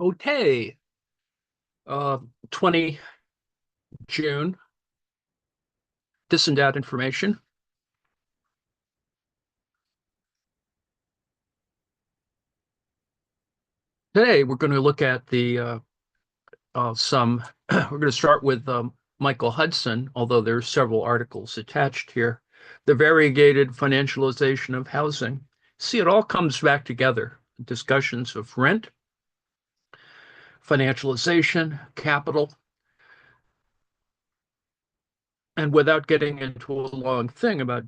Okay, 20 June, dis and dat information. Today, we're going to look at we're going to start with Michael Hudson, although there's several articles attached here. The variegated financialization of housing. See, it all comes back together. Discussions of rent, financialization, capital, and without getting into a long thing about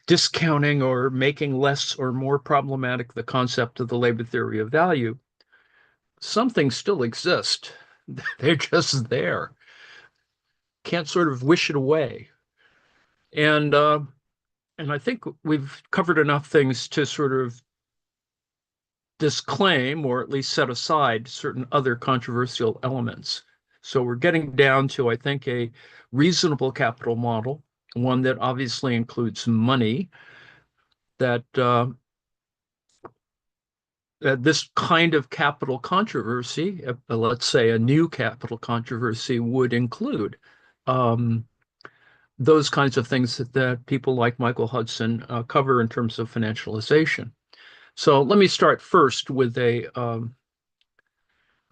discounting or making less or more problematic the concept of the labor theory of value, some things still exist. They're just there. Can't sort of wish it away. And uh, and I think we've covered enough things to sort of disclaim or at least set aside certain other controversial elements. So we're getting down to, I think, a reasonable capital model, one that obviously includes money, that this kind of capital controversy, let's say a new capital controversy, would include um, those kinds of things that people like Michael Hudson cover in terms of financialization. So let me start first with a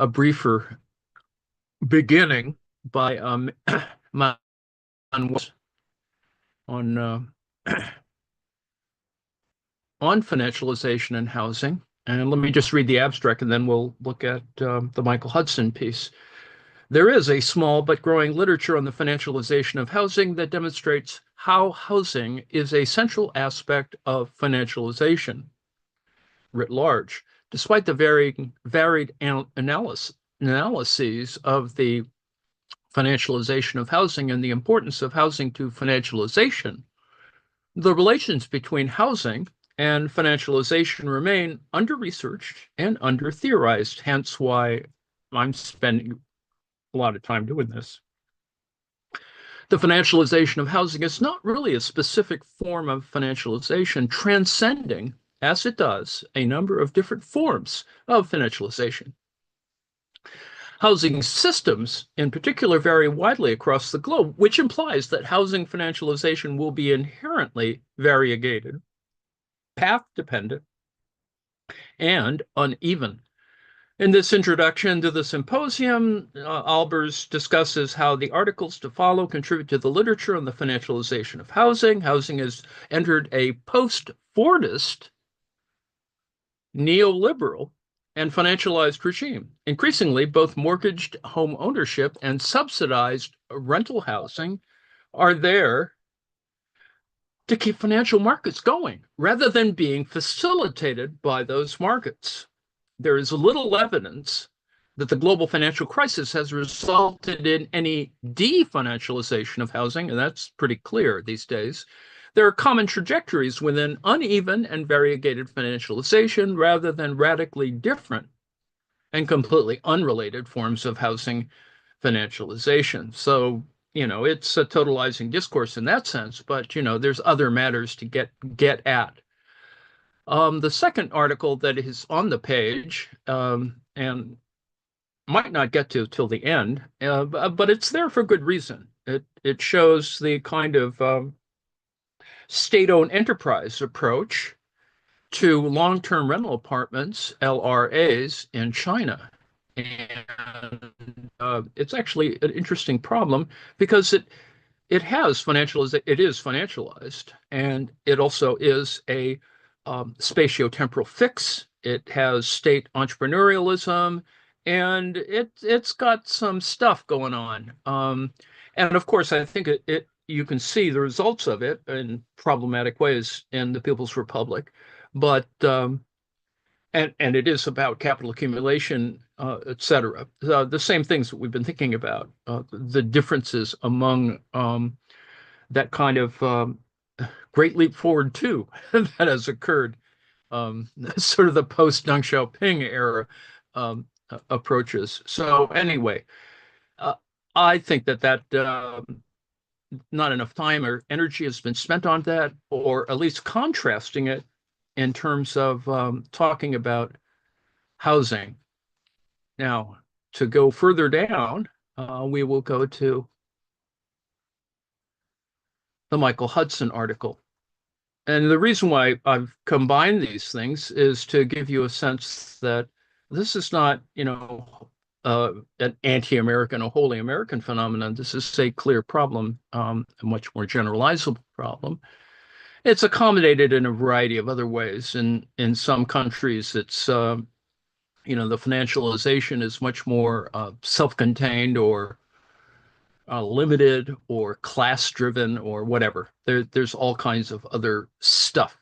briefer beginning by on on financialization and housing. And let me just read the abstract, and then we'll look at the Michael Hudson piece. There is a small but growing literature on the financialization of housing that demonstrates how housing is a central aspect of financialization writ large. Despite the varied analyses of the financialization of housing and the importance of housing to financialization, the relations between housing and financialization remain under-researched and under-theorized, hence why I'm spending a lot of time doing this. The financialization of housing is not really a specific form of financialization, transcending, as it does, a number of different forms of financialization. Housing systems, in particular, vary widely across the globe, which implies that housing financialization will be inherently variegated, path-dependent, and uneven. In this introduction to the symposium, Albers discusses how the articles to follow contribute to the literature on the financialization of housing. Housing has entered a post-Fordist, neoliberal, and financialized regime. Increasingly, both mortgaged home ownership and subsidized rental housing are there to keep financial markets going rather than being facilitated by those markets. There is little evidence that the global financial crisis has resulted in any definancialization of housing, and that's pretty clear these days. There are common trajectories within uneven and variegated financialization rather than radically different and completely unrelated forms of housing financialization. So, it's a totalizing discourse in that sense, but, there's other matters to get at. The second article that is on the page, and might not get to till the end, but it's there for good reason. It shows the kind of state-owned enterprise approach to long-term rental apartments, LRAs, in China. And it's actually an interesting problem because it is financialized, and it also is a spatiotemporal fix. It has state entrepreneurialism, and it's got some stuff going on. And of course, I think you can see the results of it in problematic ways in the People's Republic, but and it is about capital accumulation, et cetera. The same things that we've been thinking about, the differences among that kind of great leap forward too that has occurred, sort of the post-Deng Xiaoping era approaches. So anyway, I think that not enough time or energy has been spent on that, or at least contrasting it in terms of talking about housing. Now, to go further down, we will go to the Michael Hudson article. And the reason why I've combined these things is to give you a sense that this is not, an anti-American or wholly American phenomenon. This is a clear problem, a much more generalizable problem. It's accommodated in a variety of other ways. In some countries, it's the financialization is much more self-contained or limited or class-driven or whatever. There's all kinds of other stuff,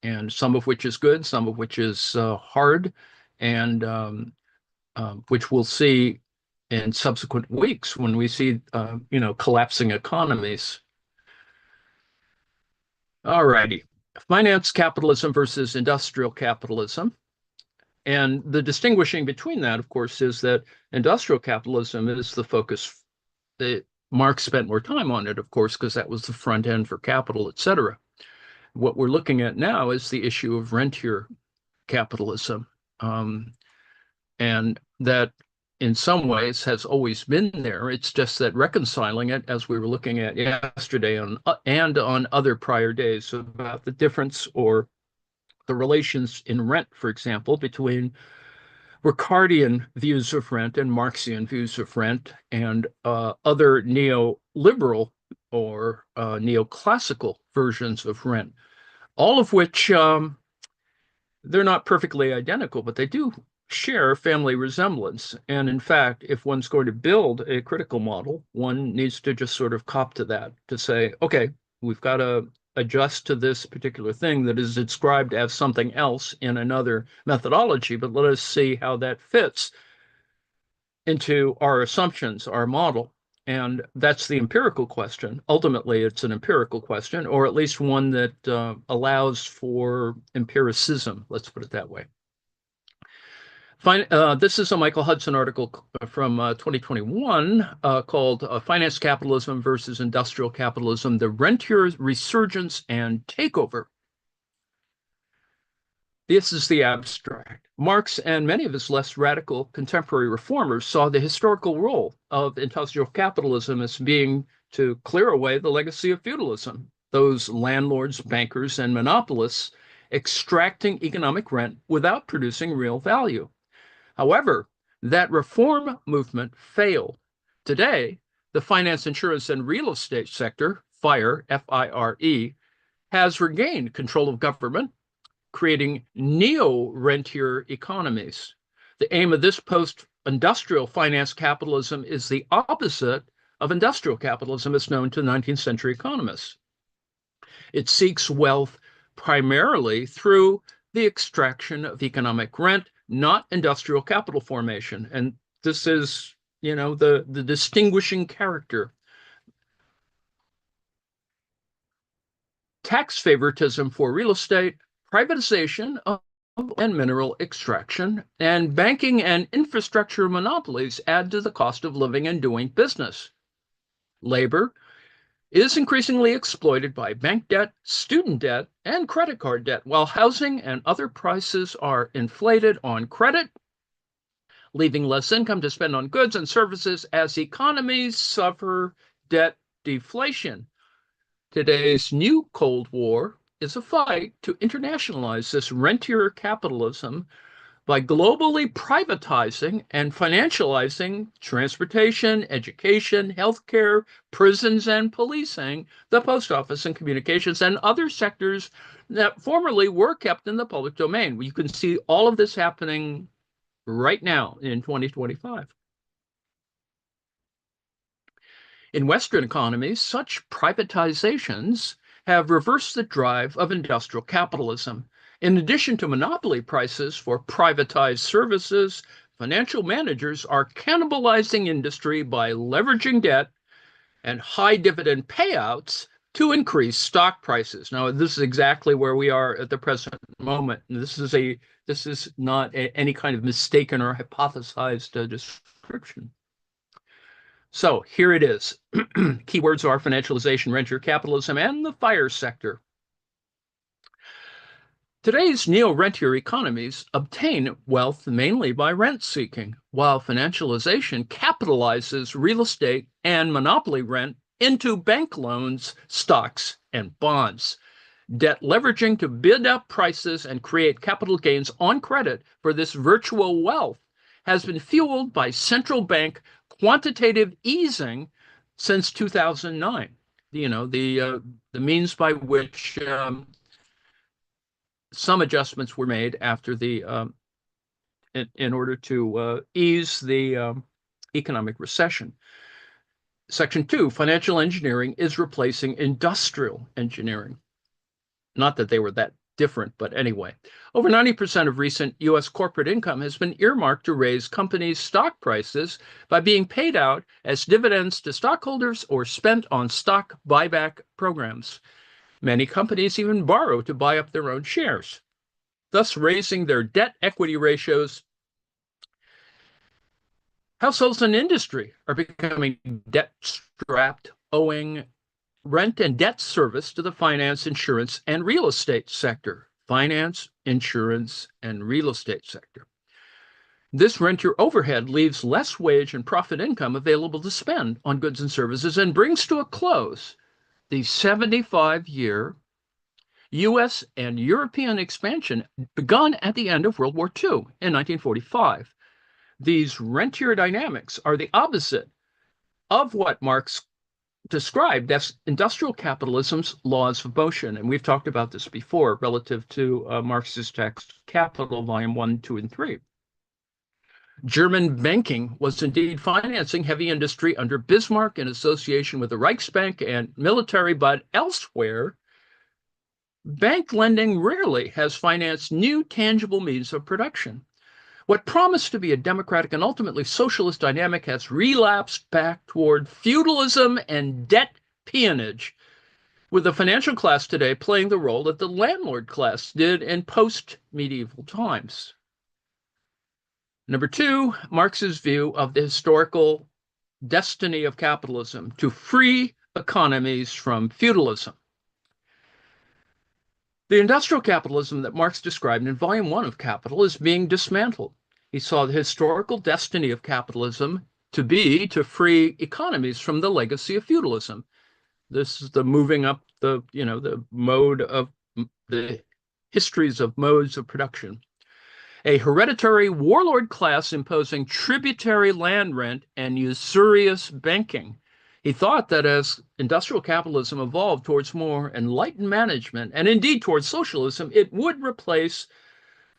and some of which is good, some of which is hard, and which we'll see in subsequent weeks when we see, collapsing economies. All righty. Finance capitalism versus industrial capitalism. And the distinguishing between that, of course, is that industrial capitalism is the focus. Marx spent more time on it, of course, because that was the front end for capital, et cetera. What we're looking at now is the issue of rentier capitalism. And that in some ways has always been there. It's just that reconciling it, as we were looking at yesterday and on other prior days, about the difference or the relations in rent, for example, between Ricardian views of rent and Marxian views of rent and other neoliberal or neoclassical versions of rent, all of which they're not perfectly identical, but they do share family resemblance. And in fact, if one's going to build a critical model, one needs to just sort of cop to that, to say, okay, we've got to adjust to this particular thing that is described as something else in another methodology, but let us see how that fits into our assumptions, our model. And that's the empirical question. Ultimately, it's an empirical question, or at least one that allows for empiricism, let's put it that way. This is a Michael Hudson article from 2021 called Finance Capitalism versus Industrial Capitalism, the Rentier Resurgence and Takeover. This is the abstract. Marx and many of his less radical contemporary reformers saw the historical role of industrial capitalism as being to clear away the legacy of feudalism, those landlords, bankers, and monopolists extracting economic rent without producing real value. However, that reform movement failed. Today, the finance, insurance, and real estate sector, FIRE, F-I-R-E, has regained control of government, creating neo-rentier economies. The aim of this post-industrial finance capitalism is the opposite of industrial capitalism as known to 19th century economists. It seeks wealth primarily through the extraction of economic rent, not industrial capital formation. And this is, the distinguishing character. Tax favoritism for real estate, privatization of and mineral extraction, and banking and infrastructure monopolies add to the cost of living and doing business. Labor is increasingly exploited by bank debt, student debt, and credit card debt, while housing and other prices are inflated on credit, leaving less income to spend on goods and services as economies suffer debt deflation. Today's new Cold War is a fight to internationalize this rentier capitalism by globally privatizing and financializing transportation, education, healthcare, prisons, and policing, the post office and communications, and other sectors that formerly were kept in the public domain. You can see all of this happening right now in 2025. In Western economies, such privatizations have reversed the drive of industrial capitalism. In addition to monopoly prices for privatized services, financial managers are cannibalizing industry by leveraging debt and high dividend payouts to increase stock prices. Now, this is exactly where we are at the present moment. This is not any kind of mistaken or hypothesized description. So here it is. Keywords are financialization, rentier capitalism, and the FIRE sector. Today's neo-rentier economies obtain wealth mainly by rent seeking, while financialization capitalizes real estate and monopoly rent into bank loans, stocks, and bonds. Debt leveraging to bid up prices and create capital gains on credit for this virtual wealth has been fueled by central bank quantitative easing since 2009. The means by which some adjustments were made after in order to ease the economic recession. Section 2, financial engineering is replacing industrial engineering. Not that they were that different, but anyway. Over 90% of recent U.S. corporate income has been earmarked to raise companies' stock prices by being paid out as dividends to stockholders or spent on stock buyback programs. Many companies even borrow to buy up their own shares, thus raising their debt-equity ratios. Households and industry are becoming debt-strapped, owing rent and debt service to the finance, insurance, and real estate sector. Finance, insurance, and real estate sector. This renter overhead leaves less wage and profit income available to spend on goods and services and brings to a close the 75-year U.S. and European expansion begun at the end of World War II in 1945. These rentier dynamics are the opposite of what Marx described as industrial capitalism's laws of motion. And we've talked about this before relative to Marx's text, Capital, Volume 1, 2, and 3. German banking was indeed financing heavy industry under Bismarck in association with the Reichsbank and military, but elsewhere, bank lending rarely has financed new tangible means of production. What promised to be a democratic and ultimately socialist dynamic has relapsed back toward feudalism and debt peonage, with the financial class today playing the role that the landlord class did in post-medieval times. Number 2, Marx's view of the historical destiny of capitalism to free economies from feudalism. The industrial capitalism that Marx described in Volume 1 of Capital is being dismantled. He saw the historical destiny of capitalism to be to free economies from the legacy of feudalism. This is the moving up the mode of the histories of modes of production. A hereditary warlord class imposing tributary land rent and usurious banking. He thought that as industrial capitalism evolved towards more enlightened management, and indeed towards socialism, it would replace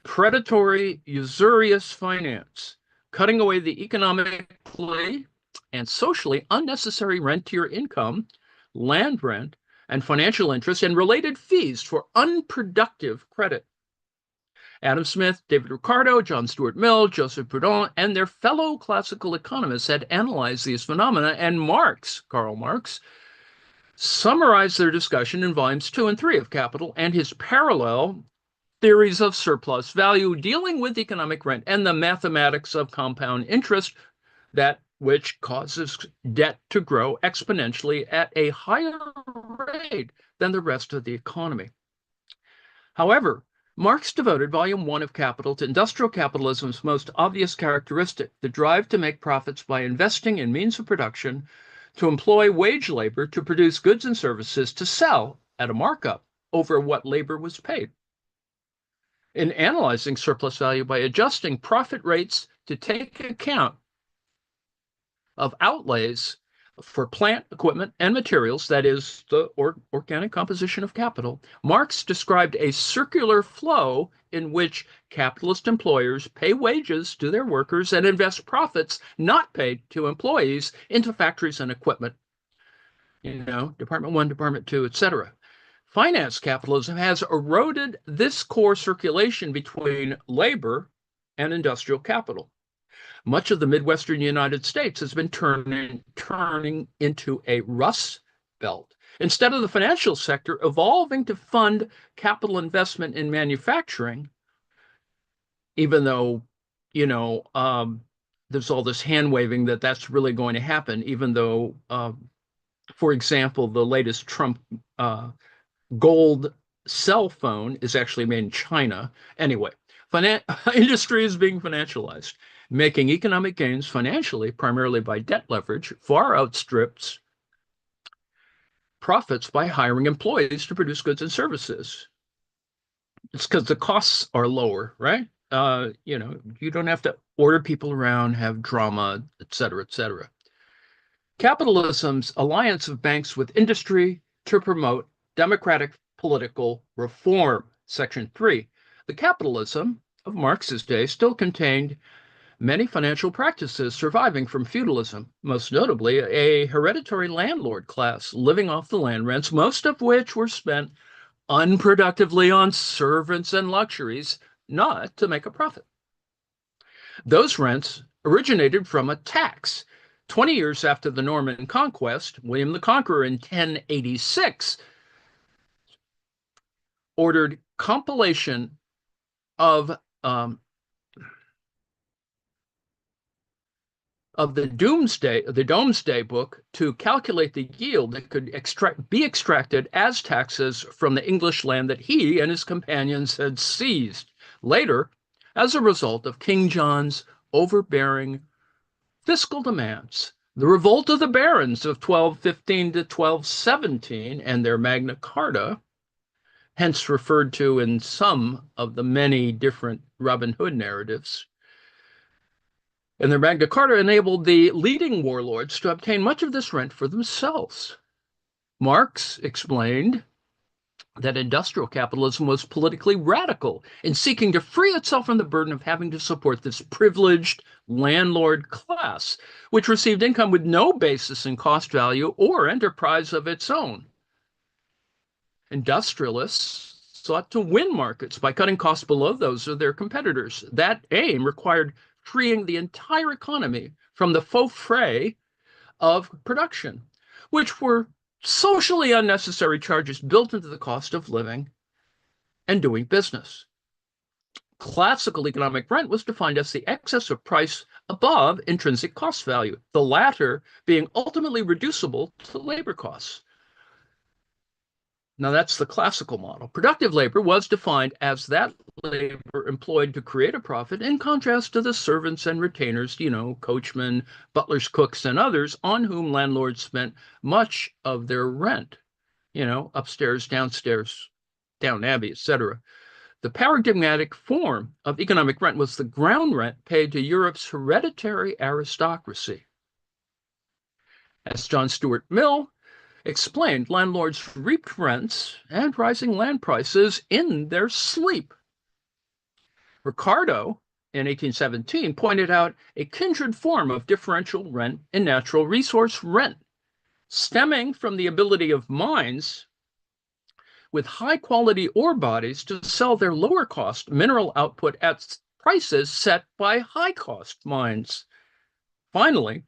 predatory, usurious finance, cutting away the economically and socially unnecessary rentier income, land rent, and financial interest, and related fees for unproductive credit. Adam Smith, David Ricardo, John Stuart Mill, Joseph Proudhon, and their fellow classical economists had analyzed these phenomena, and Karl Marx, summarized their discussion in volumes 2 and 3 of Capital and his parallel theories of surplus value, dealing with economic rent and the mathematics of compound interest, that which causes debt to grow exponentially at a higher rate than the rest of the economy. However, Marx devoted Volume 1 of Capital to industrial capitalism's most obvious characteristic, the drive to make profits by investing in means of production, to employ wage labor to produce goods and services to sell at a markup over what labor was paid. In analyzing surplus value by adjusting profit rates to take account of outlays for plant, equipment, and materials, that is, the organic composition of capital, Marx described a circular flow in which capitalist employers pay wages to their workers and invest profits not paid to employees into factories and equipment. Department 1, Department 2, etc. Finance capitalism has eroded this core circulation between labor and industrial capital. Much of the Midwestern United States has been turning into a Rust Belt. Instead of the financial sector evolving to fund capital investment in manufacturing, even though, there's all this hand-waving that that's really going to happen, even though, for example, the latest Trump gold cell phone is actually made in China. Anyway, industry is being financialized, making economic gains financially, primarily by debt leverage, far outstrips profits by hiring employees to produce goods and services. It's because the costs are lower, right? You don't have to order people around, have drama, et cetera, et cetera. Capitalism's alliance of banks with industry to promote democratic political reform. Section 3. The capitalism of Marx's day still contained many financial practices surviving from feudalism, most notably a hereditary landlord class living off the land rents, most of which were spent unproductively on servants and luxuries, not to make a profit. Those rents originated from a tax. 20 years after the Norman conquest, William the Conqueror in 1086 ordered compilation of the Domesday Book to calculate the yield that could be extracted as taxes from the English land that he and his companions had seized. Later, as a result of King John's overbearing fiscal demands, the revolt of the barons of 1215 to 1217 and their Magna Carta, hence referred to in some of the many different Robin Hood narratives, and their Magna Carta enabled the leading warlords to obtain much of this rent for themselves. Marx explained that industrial capitalism was politically radical in seeking to free itself from the burden of having to support this privileged landlord class, which received income with no basis in cost value or enterprise of its own. Industrialists sought to win markets by cutting costs below those of their competitors. That aim required freeing the entire economy from the faux frais of production, which were socially unnecessary charges built into the cost of living and doing business. Classical economic rent was defined as the excess of price above intrinsic cost value, the latter being ultimately reducible to labor costs. Now, that's the classical model. Productive labor was defined as that labor employed to create a profit, in contrast to the servants and retainers, coachmen, butlers, cooks, and others, on whom landlords spent much of their rent, upstairs, downstairs, Down Abbey, etc. The paradigmatic form of economic rent was the ground rent paid to Europe's hereditary aristocracy. As John Stuart Mill explained, landlords reaped rents and rising land prices in their sleep. Ricardo, in 1817, pointed out a kindred form of differential rent and natural resource rent, stemming from the ability of mines with high-quality ore bodies to sell their lower-cost mineral output at prices set by high-cost mines. Finally,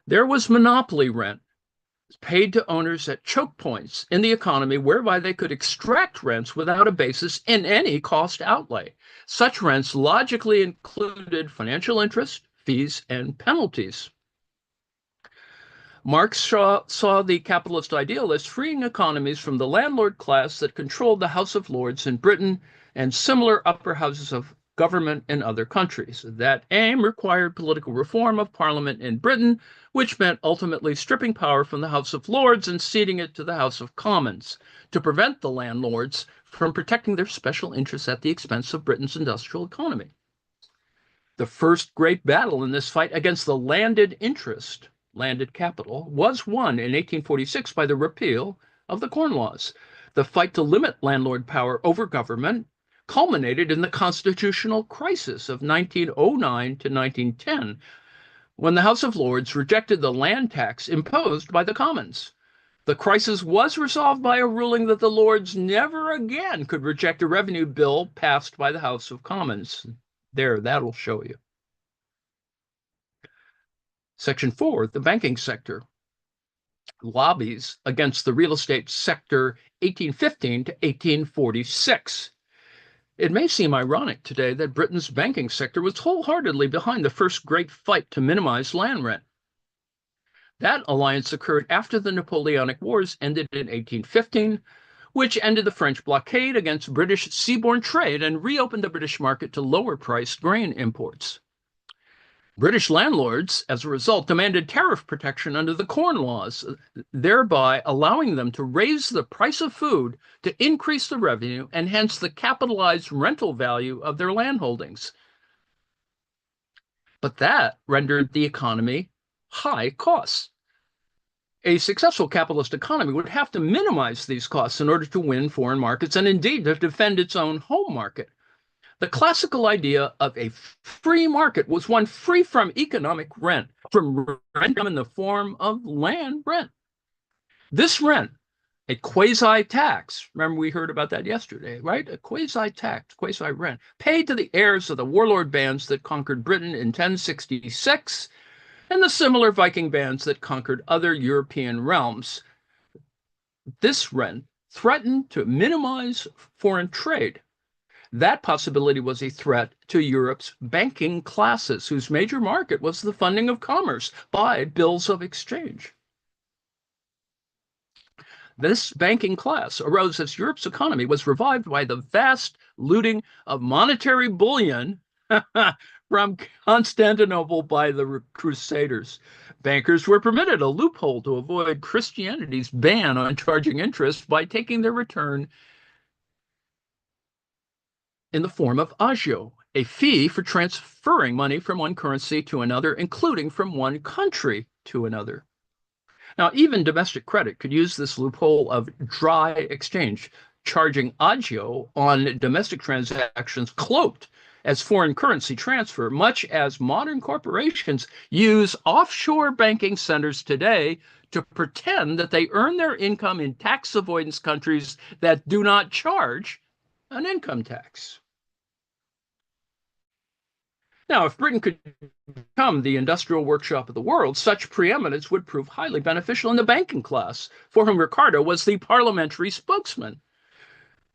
there was monopoly rent, paid to owners at choke points in the economy whereby they could extract rents without a basis in any cost outlay. Such rents logically included financial interest, fees, and penalties. Marx saw the capitalist ideal as freeing economies from the landlord class that controlled the House of Lords in Britain and similar upper houses of government in other countries. That aim required political reform of Parliament in Britain, which meant ultimately stripping power from the House of Lords and ceding it to the House of Commons to prevent the landlords from protecting their special interests at the expense of Britain's industrial economy. The first great battle in this fight against the landed interest, landed capital, was won in 1846 by the repeal of the Corn Laws. The fight to limit landlord power over government culminated in the constitutional crisis of 1909 to 1910, when the House of Lords rejected the land tax imposed by the Commons. The crisis was resolved by a ruling that the Lords never again could reject a revenue bill passed by the House of Commons. There, that'll show you. Section 4, the banking sector. Lobbies against the real estate sector 1815 to 1846. It may seem ironic today that Britain's banking sector was wholeheartedly behind the first great fight to minimize land rent. That alliance occurred after the Napoleonic Wars ended in 1815, which ended the French blockade against British seaborne trade and reopened the British market to lower-priced grain imports. British landlords, as a result, demanded tariff protection under the Corn Laws, thereby allowing them to raise the price of food to increase the revenue and hence the capitalized rental value of their landholdings. But that rendered the economy high costs. A successful capitalist economy would have to minimize these costs in order to win foreign markets and indeed to defend its own home market. The classical idea of a free market was one free from economic rent, from rent in the form of land rent. This rent, a quasi-tax, remember we heard about that yesterday, right? A quasi-tax, quasi-rent, paid to the heirs of the warlord bands that conquered Britain in 1066 and the similar Viking bands that conquered other European realms. This rent threatened to minimize foreign trade. That possibility was a threat to Europe's banking classes, whose major market was the funding of commerce by bills of exchange. This banking class arose as Europe's economy was revived by the vast looting of monetary bullion from Constantinople by the Crusaders. Bankers were permitted a loophole to avoid Christianity's ban on charging interest by taking their return in the form of agio, a fee for transferring money from one currency to another, including from one country to another. Now, even domestic credit could use this loophole of dry exchange, charging agio on domestic transactions cloaked as foreign currency transfer, much as modern corporations use offshore banking centers today to pretend that they earn their income in tax avoidance countries that do not charge an income tax. Now, if Britain could become the industrial workshop of the world, such preeminence would prove highly beneficial in the banking class, for whom Ricardo was the parliamentary spokesman.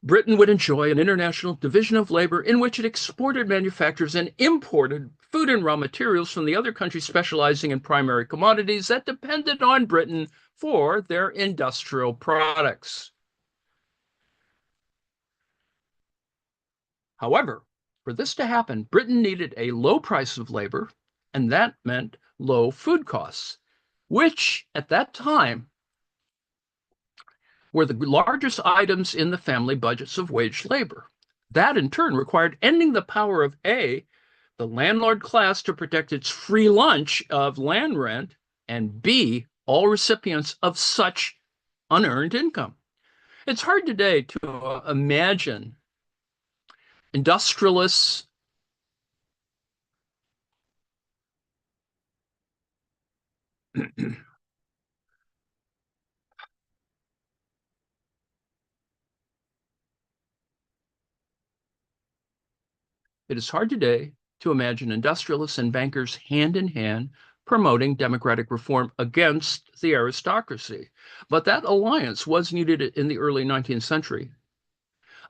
Britain would enjoy an international division of labor in which it exported manufactures and imported food and raw materials from the other countries specializing in primary commodities that depended on Britain for their industrial products. However, for this to happen, Britain needed a low price of labor, and that meant low food costs, which at that time were the largest items in the family budgets of wage labor. That in turn required ending the power of A, the landlord class to protect its free lunch of land rent, and B, all recipients of such unearned income. It's hard today to imagine industrialists It is hard today to imagine industrialists and bankers hand in hand promoting democratic reform against the aristocracy. But that alliance was needed in the early 19th century.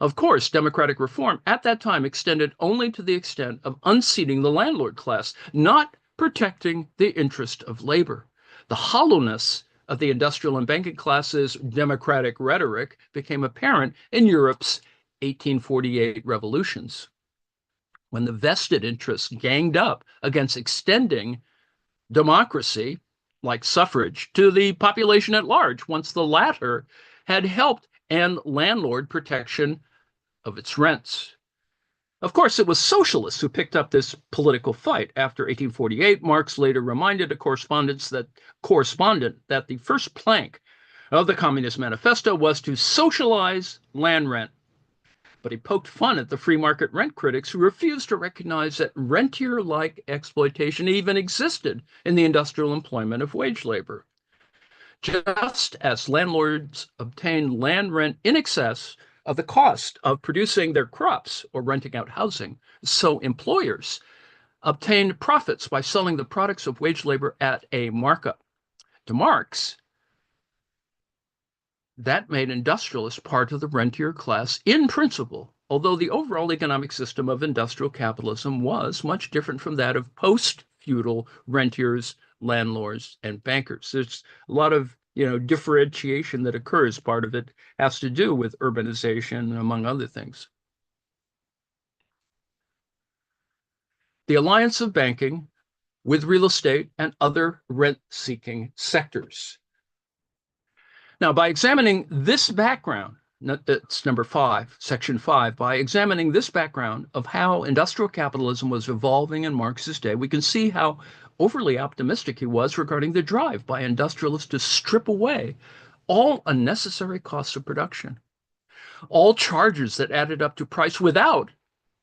Of course, democratic reform at that time extended only to the extent of unseating the landlord class, not protecting the interest of labor. The hollowness of the industrial and banking classes' democratic rhetoric became apparent in Europe's 1848 revolutions, when the vested interests ganged up against extending democracy, like suffrage, to the population at large, once the latter had helped end landlord protection of its rents. Of course, it was socialists who picked up this political fight. After 1848, Marx later reminded a correspondent that the first plank of the Communist Manifesto was to socialize land rent. But he poked fun at the free market rent critics who refused to recognize that rentier-like exploitation even existed in the industrial employment of wage labor. Just as landlords obtained land rent in excess of the cost of producing their crops or renting out housing, so employers obtained profits by selling the products of wage labor at a markup. To Marx, that made industrialists part of the rentier class in principle, although the overall economic system of industrial capitalism was much different from that of post-feudal rentiers, landlords, and bankers. There's a lot of differentiation that occurs. Part of it has to do with urbanization, among other things. The alliance of banking with real estate and other rent-seeking sectors. Now, by examining this background, that's number 5, section 5, by examining this background of how industrial capitalism was evolving in Marx's day, we can see how overly optimistic he was regarding the drive by industrialists to strip away all unnecessary costs of production, all charges that added up to price without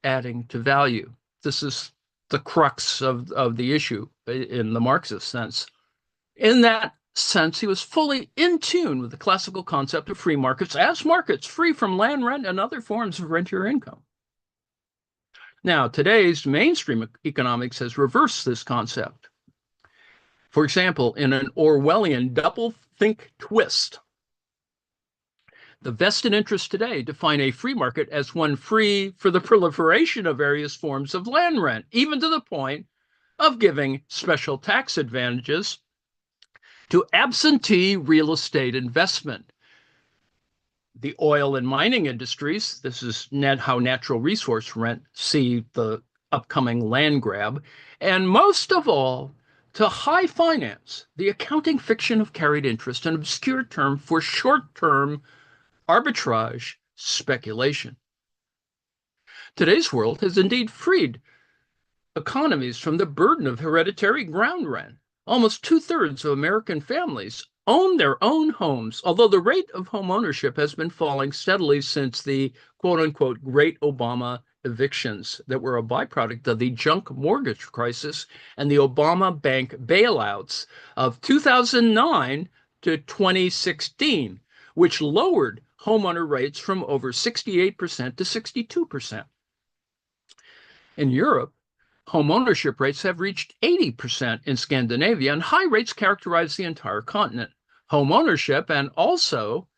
adding to value. This is the crux of the issue in the Marxist sense. In that sense, he was fully in tune with the classical concept of free markets as markets free from land rent and other forms of rentier income. Now, today's mainstream economics has reversed this concept. For example, in an Orwellian double-think twist, the vested interests today define a free market as one free for the proliferation of various forms of land rent, even to the point of giving special tax advantages to absentee real estate investment. The oil and mining industries, this is how natural resource rent see the upcoming land grab, and most of all, to high finance, the accounting fiction of carried interest, an obscure term for short-term arbitrage speculation. Today's world has indeed freed economies from the burden of hereditary ground rent. Almost 2/3 of American families own their own homes, although the rate of home ownership has been falling steadily since the quote-unquote Great Obama evictions that were a byproduct of the junk mortgage crisis and the Obama bank bailouts of 2009 to 2016, which lowered homeowner rates from over 68% to 62%. In Europe, home ownership rates have reached 80% in Scandinavia, and high rates characterize the entire continent. Home ownership and also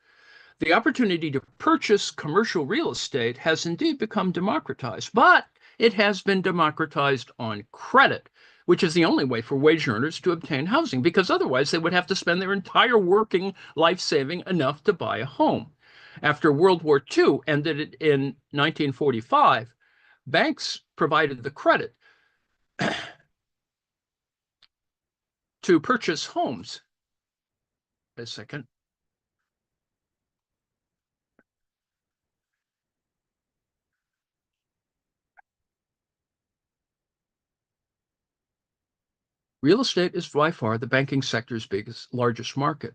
the opportunity to purchase commercial real estate has indeed become democratized, but it has been democratized on credit, which is the only way for wage earners to obtain housing, because otherwise they would have to spend their entire working life saving enough to buy a home. After World War II ended in 1945, banks provided the credit to purchase homes. A second. Real estate is by far the banking sector's largest market.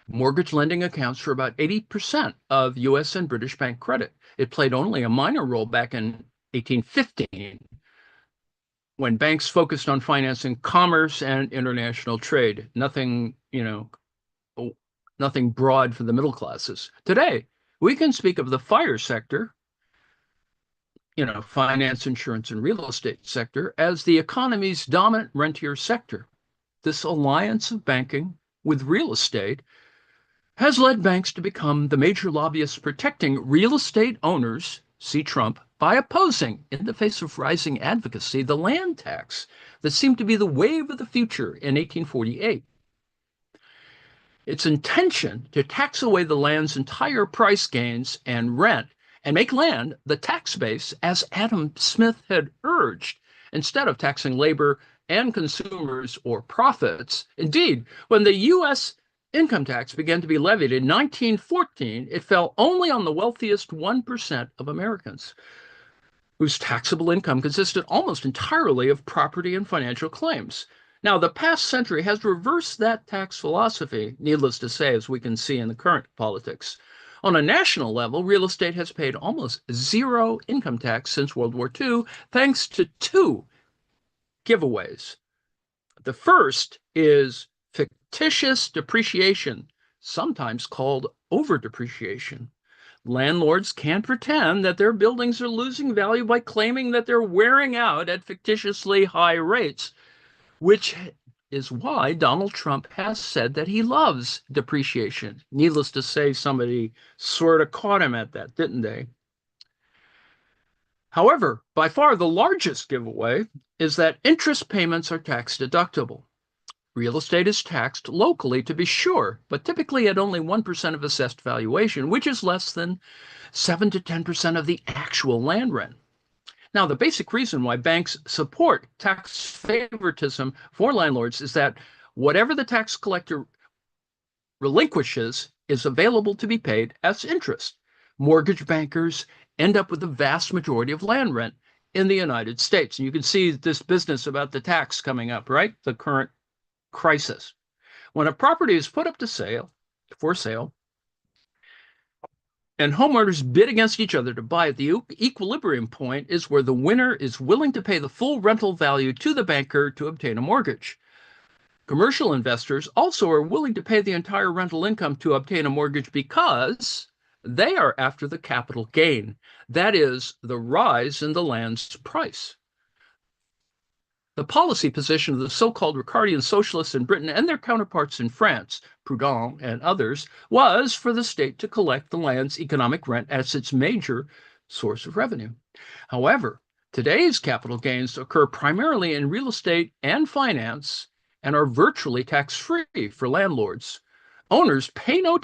Mortgage lending accounts for about 80% of US and British bank credit. It played only a minor role back in 1815 when banks focused on financing commerce and international trade. Nothing broad for the middle classes. Today, we can speak of the FIRE sector, finance, insurance, and real estate sector, as the economy's dominant rentier sector. This alliance of banking with real estate has led banks to become the major lobbyists protecting real estate owners, see Trump, by opposing, in the face of rising advocacy, the land tax that seemed to be the wave of the future in 1848. Its intention to tax away the land's entire price gains and rent and make land the tax base, as Adam Smith had urged, instead of taxing labor and consumers or profits. Indeed, when the U.S. income tax began to be levied in 1914, it fell only on the wealthiest 1% of Americans, whose taxable income consisted almost entirely of property and financial claims. Now, the past century has reversed that tax philosophy, needless to say, as we can see in the current politics. On a national level, real estate has paid almost zero income tax since World War II, thanks to two giveaways. The first is fictitious depreciation, sometimes called overdepreciation. Landlords can pretend that their buildings are losing value by claiming that they're wearing out at fictitiously high rates, which is why Donald Trump has said that he loves depreciation. Needless to say, somebody sort of caught him at that, didn't they? However, by far the largest giveaway is that interest payments are tax deductible. Real estate is taxed locally to be sure, but typically at only 1% of assessed valuation, which is less than 7 to 10% of the actual land rent. Now, the basic reason why banks support tax favoritism for landlords is that whatever the tax collector relinquishes is available to be paid as interest. Mortgage bankers end up with the vast majority of land rent in the United States. And you can see this business about the tax coming up, right? The current crisis. When a property is put up for sale, and homeowners bid against each other to buy it, the equilibrium point is where the winner is willing to pay the full rental value to the banker to obtain a mortgage. Commercial investors also are willing to pay the entire rental income to obtain a mortgage because they are after the capital gain. That is the rise in the land's price. The policy position of the so-called Ricardian socialists in Britain and their counterparts in France, Proudhon and others, was for the state to collect the land's economic rent as its major source of revenue. However, today's capital gains occur primarily in real estate and finance and are virtually tax-free for landlords. Owners pay no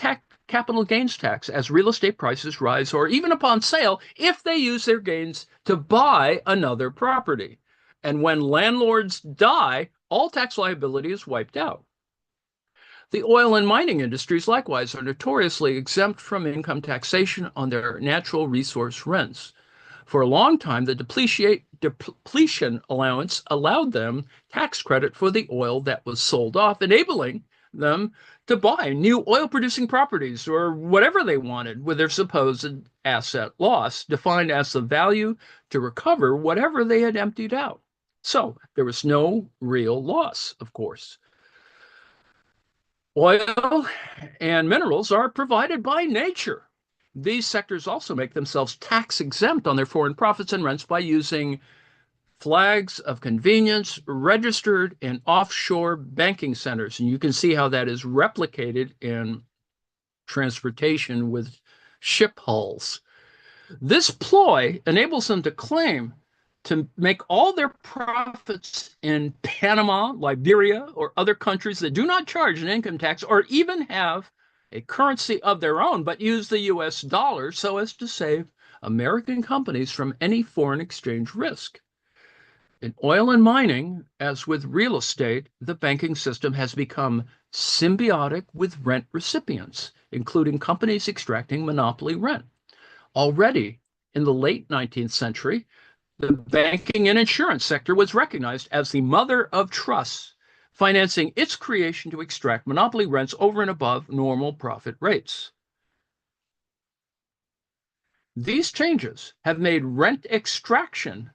capital gains tax as real estate prices rise or even upon sale if they use their gains to buy another property. And when landlords die, all tax liability is wiped out. The oil and mining industries likewise are notoriously exempt from income taxation on their natural resource rents. For a long time, the depletion allowance allowed them tax credit for the oil that was sold off, enabling them to buy new oil-producing properties or whatever they wanted with their supposed asset loss, defined as the value to recover whatever they had emptied out. So there was no real loss, of course. Oil and minerals are provided by nature. These sectors also make themselves tax exempt on their foreign profits and rents by using flags of convenience registered in offshore banking centers. And you can see how that is replicated in transportation with ship hulls. This ploy enables them to claim to make all their profits in Panama, Liberia, or other countries that do not charge an income tax or even have a currency of their own, but use the US dollar so as to save American companies from any foreign exchange risk. In oil and mining, as with real estate, the banking system has become symbiotic with rent recipients, including companies extracting monopoly rent. Already in the late 19th century, the banking and insurance sector was recognized as the mother of trusts, financing its creation to extract monopoly rents over and above normal profit rates. These changes have made rent extraction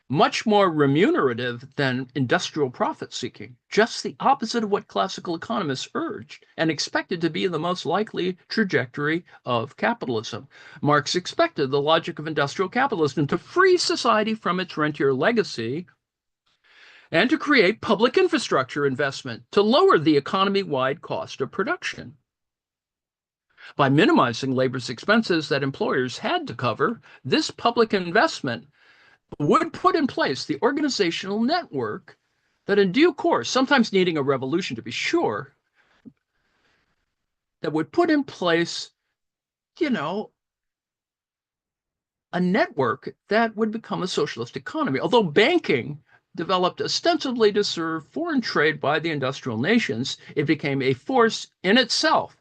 much more remunerative than industrial profit seeking, just the opposite of what classical economists urged and expected to be the most likely trajectory of capitalism. Marx expected the logic of industrial capitalism to free society from its rentier legacy and to create public infrastructure investment to lower the economy-wide cost of production. By minimizing labor's expenses that employers had to cover, this public investment would put in place the organizational network that in due course, sometimes needing a revolution to be sure, that would put in place, a network that would become a socialist economy. Although banking developed ostensibly to serve foreign trade by the industrial nations, it became a force in itself,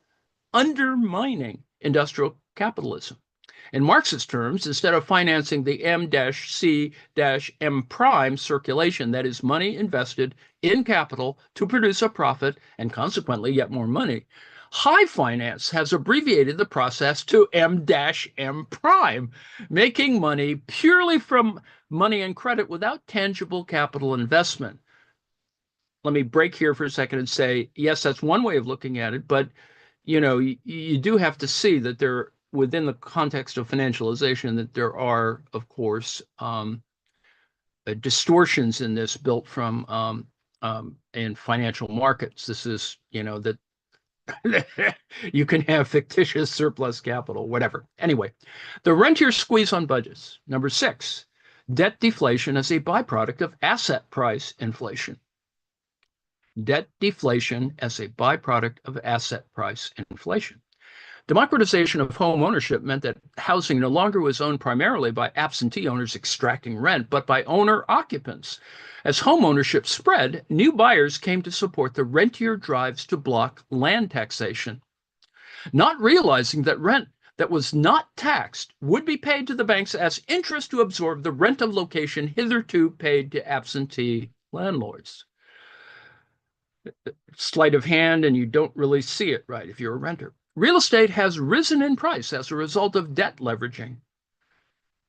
undermining industrial capitalism. In Marxist terms, instead of financing the M-C-M prime circulation, that is money invested in capital to produce a profit and consequently yet more money, high finance has abbreviated the process to M-M prime, making money purely from money and credit without tangible capital investment. Let me break here for a second and say, yes, that's one way of looking at it, but you do have to see that there, within the context of financialization, that there are, of course, distortions in this built from in financial markets. This is, that you can have fictitious surplus capital, whatever. Anyway, the rentier squeeze on budgets. Number 6, debt deflation as a byproduct of asset price inflation. debt deflation as a byproduct of asset price inflation. Democratization of home ownership meant that housing no longer was owned primarily by absentee owners extracting rent, but by owner occupants. As home ownership spread, new buyers came to support the rentier drives to block land taxation, not realizing that rent that was not taxed would be paid to the banks as interest to absorb the rent of location hitherto paid to absentee landlords. Sleight of hand, and you don't really see it right if you're a renter. Real estate has risen in price as a result of debt leveraging.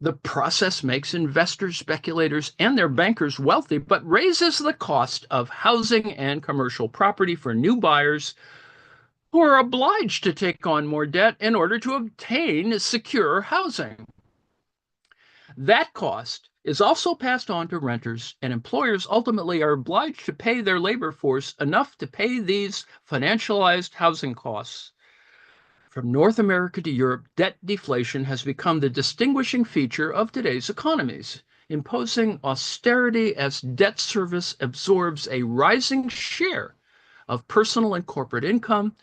The process makes investors, speculators, and their bankers wealthy, but raises the cost of housing and commercial property for new buyers who are obliged to take on more debt in order to obtain secure housing. That cost is also passed on to renters, and employers ultimately are obliged to pay their labor force enough to pay these financialized housing costs. From North America to Europe, debt deflation has become the distinguishing feature of today's economies, imposing austerity as debt service absorbs a rising share of personal and corporate income,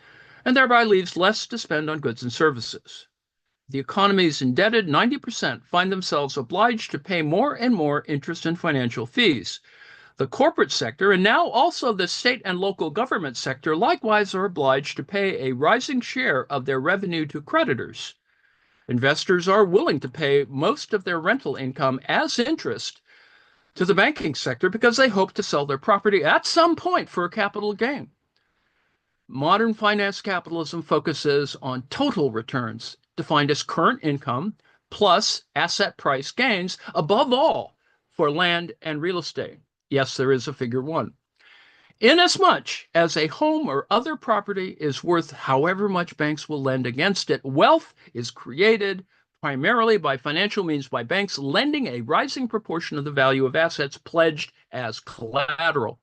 and thereby leaves less to spend on goods and services. The economies indebted, 90%, find themselves obliged to pay more and more interest and financial fees. The corporate sector, and now also the state and local government sector, likewise are obliged to pay a rising share of their revenue to creditors. Investors are willing to pay most of their rental income as interest to the banking sector because they hope to sell their property at some point for a capital gain. Modern finance capitalism focuses on total returns, defined as current income plus asset price gains, above all for land and real estate. Yes, there is a figure one. Inasmuch as a home or other property is worth however much banks will lend against it, wealth is created primarily by financial means by banks lending a rising proportion of the value of assets pledged as collateral.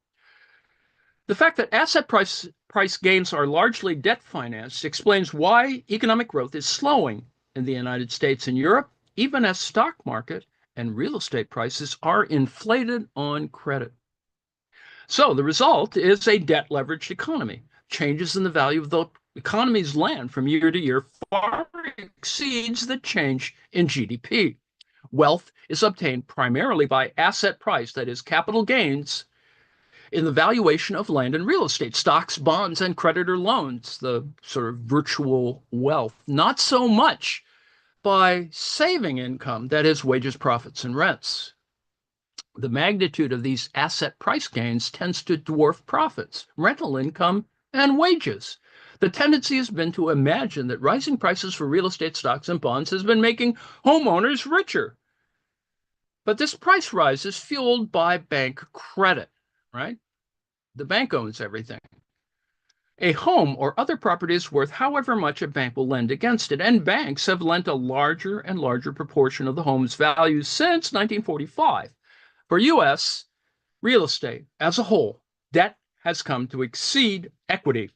The fact that asset price gains are largely debt financed explains why economic growth is slowing in the United States and Europe, even as stock market and real estate prices are inflated on credit. So the result is a debt-leveraged economy. Changes in the value of the economy's land from year to year far exceeds the change in GDP. Wealth is obtained primarily by asset price, that is, capital gains in the valuation of land and real estate, stocks, bonds, and creditor loans, the sort of virtual wealth. Not so much by saving income, that is, wages, profits, and rents. The magnitude of these asset price gains tends to dwarf profits, rental income, and wages. The tendency has been to imagine that rising prices for real estate, stocks, and bonds has been making homeowners richer. But this price rise is fueled by bank credit, right? The bank owns everything. A home or other property is worth however much a bank will lend against it, and banks have lent a larger and larger proportion of the home's value since 1945. For U.S. real estate as a whole, debt has come to exceed equity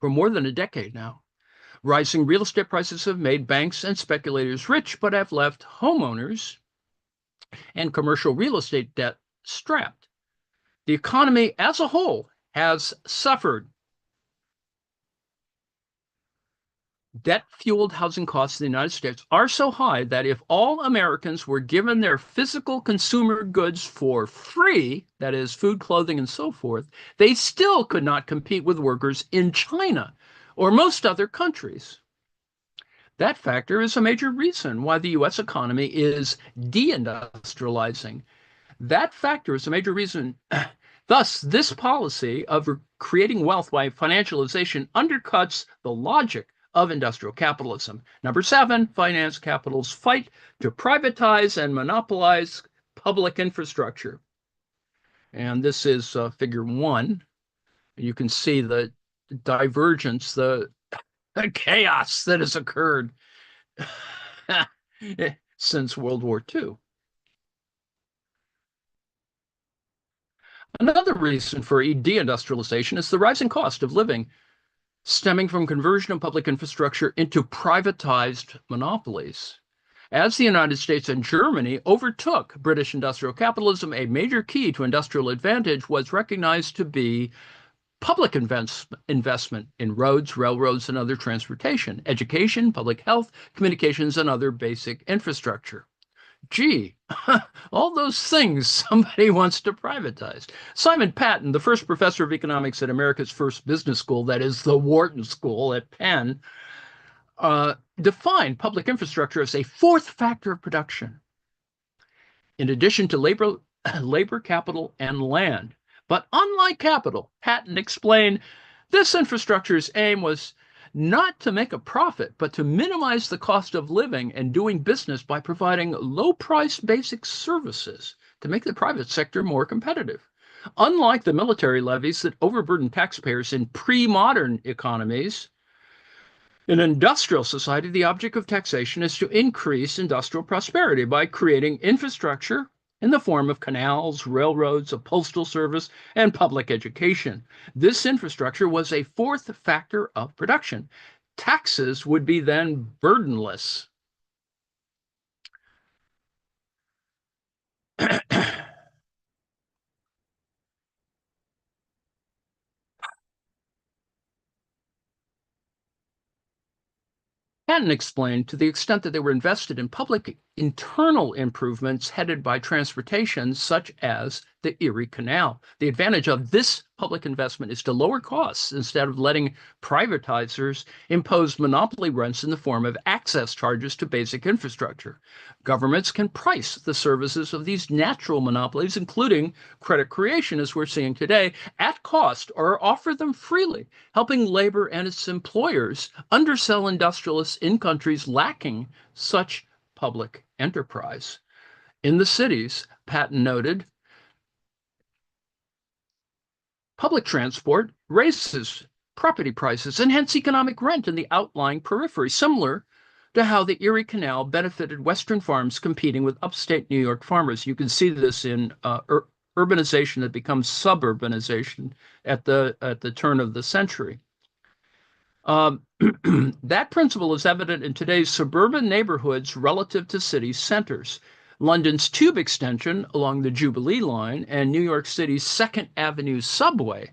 for more than a decade now. Rising real estate prices have made banks and speculators rich, but have left homeowners and commercial real estate debt strapped. The economy as a whole has suffered. Debt-fueled housing costs in the United States are so high that if all Americans were given their physical consumer goods for free, that is, food, clothing, and so forth, they still could not compete with workers in China or most other countries. That factor is a major reason why the U.S. economy is deindustrializing. That factor is a major reason. Thus, this policy of creating wealth by financialization undercuts the logic of industrial capitalism. Number 7, finance capital's fight to privatize and monopolize public infrastructure. And this is figure 1. You can see the divergence, the chaos that has occurred since World War II. Another reason for deindustrialization is the rising cost of living, stemming from conversion of public infrastructure into privatized monopolies. As the United States and Germany overtook British industrial capitalism, a major key to industrial advantage was recognized to be public investment in roads, railroads, and other transportation, education, public health, communications, and other basic infrastructure. Gee, all those things somebody wants to privatize. Simon Patten, the first professor of economics at America's first business school, that is the Wharton School at Penn, defined public infrastructure as a fourth factor of production, in addition to labor capital, and land. But unlike capital, Patten explained this infrastructure's aim was not to make a profit, but to minimize the cost of living and doing business by providing low-priced basic services to make the private sector more competitive. Unlike the military levies that overburden taxpayers in pre-modern economies, in an industrial society, the object of taxation is to increase industrial prosperity by creating infrastructure in the form of canals, railroads, a postal service, and public education. This infrastructure was a fourth factor of production. Taxes would be then burdenless. Patton explained, to the extent that they were invested in public internal improvements headed by transportation, such as the Erie Canal. The advantage of this public investment is to lower costs instead of letting privatizers impose monopoly rents in the form of access charges to basic infrastructure. Governments can price the services of these natural monopolies, including credit creation, as we're seeing today, at cost or offer them freely, helping labor and its employers undersell industrialists in countries lacking such public enterprise. In the cities, Patton noted, public transport raises property prices and hence economic rent in the outlying periphery, similar to how the Erie Canal benefited Western farms competing with upstate New York farmers. You can see this in urbanization that becomes suburbanization at the turn of the century. That principle is evident in today's suburban neighborhoods relative to city centers. London's Tube extension along the Jubilee line and New York City's Second Avenue subway,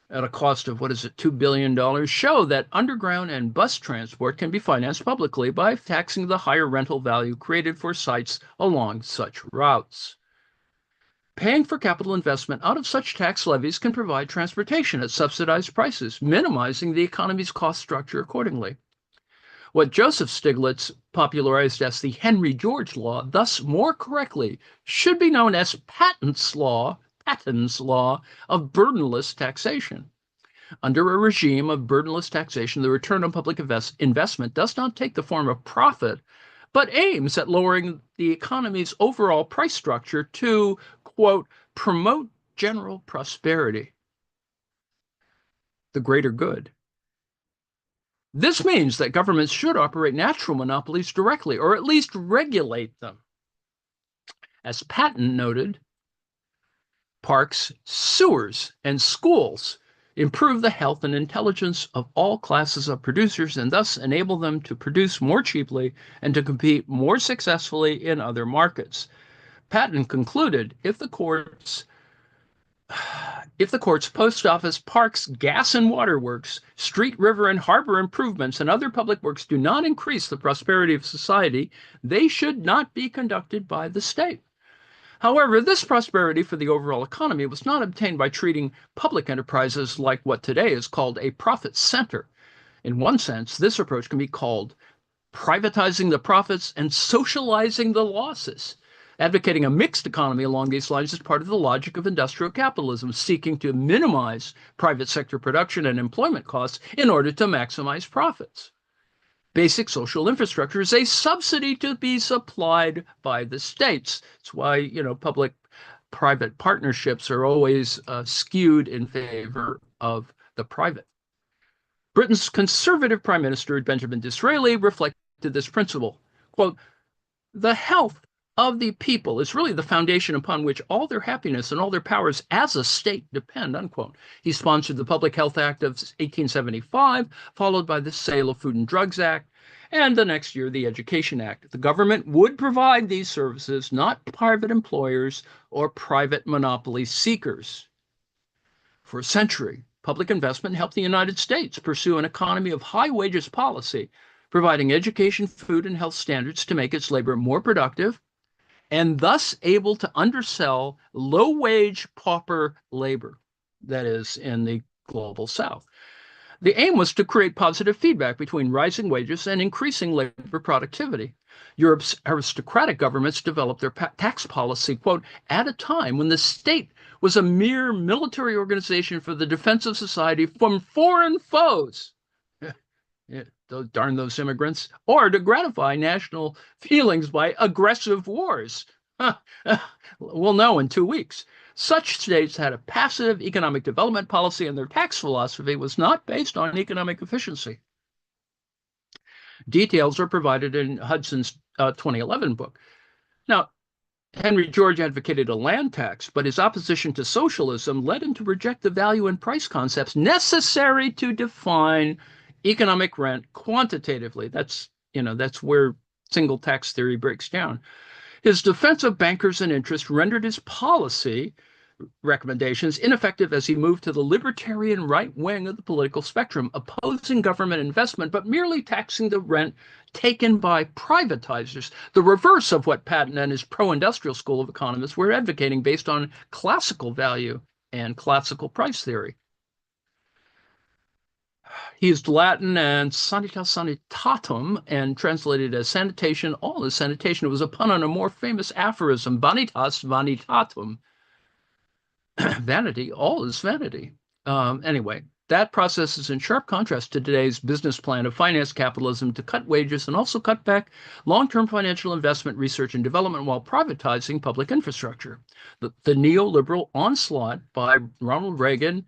at a cost of, $2 billion, show that underground and bus transport can be financed publicly by taxing the higher rental value created for sites along such routes. Paying for capital investment out of such tax levies can provide transportation at subsidized prices, minimizing the economy's cost structure accordingly. What Joseph Stiglitz popularized as the Henry George Law, thus more correctly, should be known as Patton's Law of burdenless taxation. Under a regime of burdenless taxation, the return on public investment does not take the form of profit, but aims at lowering the economy's overall price structure to, quote, promote general prosperity, the greater good. This means that governments should operate natural monopolies directly, or at least regulate them. As Patton noted, parks, sewers, and schools improve the health and intelligence of all classes of producers and thus enable them to produce more cheaply and to compete more successfully in other markets. Patton concluded, if the courts, post office, parks, gas and water works, street, river, and harbor improvements, and other public works do not increase the prosperity of society, they should not be conducted by the state. However, this prosperity for the overall economy was not obtained by treating public enterprises like what today is called a profit center. In one sense, this approach can be called privatizing the profits and socializing the losses. Advocating a mixed economy along these lines is part of the logic of industrial capitalism, seeking to minimize private sector production and employment costs in order to maximize profits. Basic social infrastructure is a subsidy to be supplied by the states. That's why, public-private partnerships are always skewed in favor of the private. Britain's conservative Prime Minister, Benjamin Disraeli, reflected this principle. Quote, the health of the people is really the foundation upon which all their happiness and all their powers as a state depend, unquote. He sponsored the Public Health Act of 1875, followed by the Sale of Food and Drugs Act, And the next year, the Education Act. The government would provide these services, not private employers or private monopoly seekers. For a century, public investment helped the United States pursue an economy of high wages policy, providing education, food, and health standards to make its labor more productive and thus able to undersell low-wage pauper labor, that is, in the global South. The aim was to create positive feedback between rising wages and increasing labor productivity. Europe's aristocratic governments developed their tax policy, quote, at a time when the state was a mere military organization for the defense of society from foreign foes. Yeah, darn those immigrants, or to gratify national feelings by aggressive wars. We'll know in 2 weeks. Such states had a passive economic development policy, and their tax philosophy was not based on economic efficiency. Details are provided in Hudson's 2011 book. Now, Henry George advocated a land tax, but his opposition to socialism led him to reject the value and price concepts necessary to define economic rent quantitatively. That's where single tax theory breaks down. His defense of bankers and interests rendered his policy recommendations ineffective as he moved to the libertarian right wing of the political spectrum, opposing government investment, but merely taxing the rent taken by privatizers, the reverse of what Patton and his pro-industrial school of economists were advocating based on classical value and classical price theory. He used Latin and sanitas sanitatum and translated as sanitation, all is sanitation. It was a pun on a more famous aphorism, vanitas vanitatum. Vanity, all is vanity. Anyway, that process is in sharp contrast to today's business plan of finance capitalism to cut wages and also cut back long-term financial investment, research, and development while privatizing public infrastructure. The neoliberal onslaught by Ronald Reagan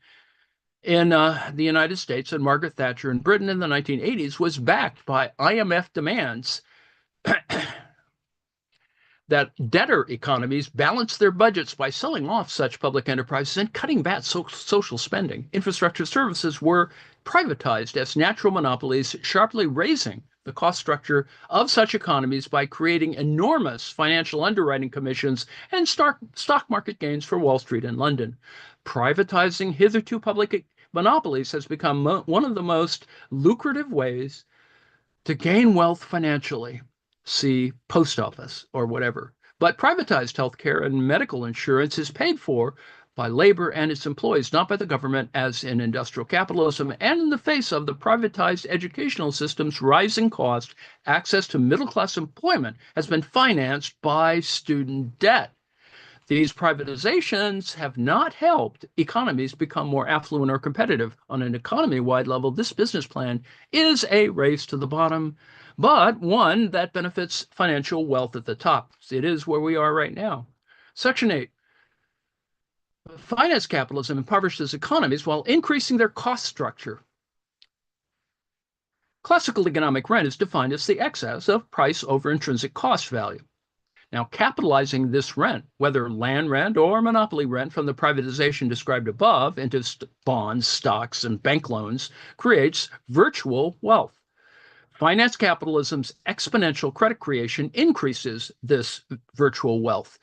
in the United States and Margaret Thatcher in Britain in the 1980s was backed by IMF demands that debtor economies balance their budgets by selling off such public enterprises and cutting back social spending. Infrastructure services were privatized as natural monopolies, sharply raising the cost structure of such economies by creating enormous financial underwriting commissions and stock market gains for Wall Street and London. Privatizing hitherto public monopolies has become one of the most lucrative ways to gain wealth financially. See post office or whatever. But privatized healthcare and medical insurance is paid for by labor and its employees, not by the government, as in industrial capitalism. And in the face of the privatized educational system's rising cost, access to middle-class employment has been financed by student debt. These privatizations have not helped economies become more affluent or competitive. On an economy-wide level, this business plan is a race to the bottom, but one that benefits financial wealth at the top. It is where we are right now. Section 8. Finance capitalism impoverishes economies while increasing their cost structure. Classical economic rent is defined as the excess of price over intrinsic cost value. Now, capitalizing this rent, whether land rent or monopoly rent from the privatization described above into bonds, stocks, and bank loans, creates virtual wealth. Finance capitalism's exponential credit creation increases this virtual wealth.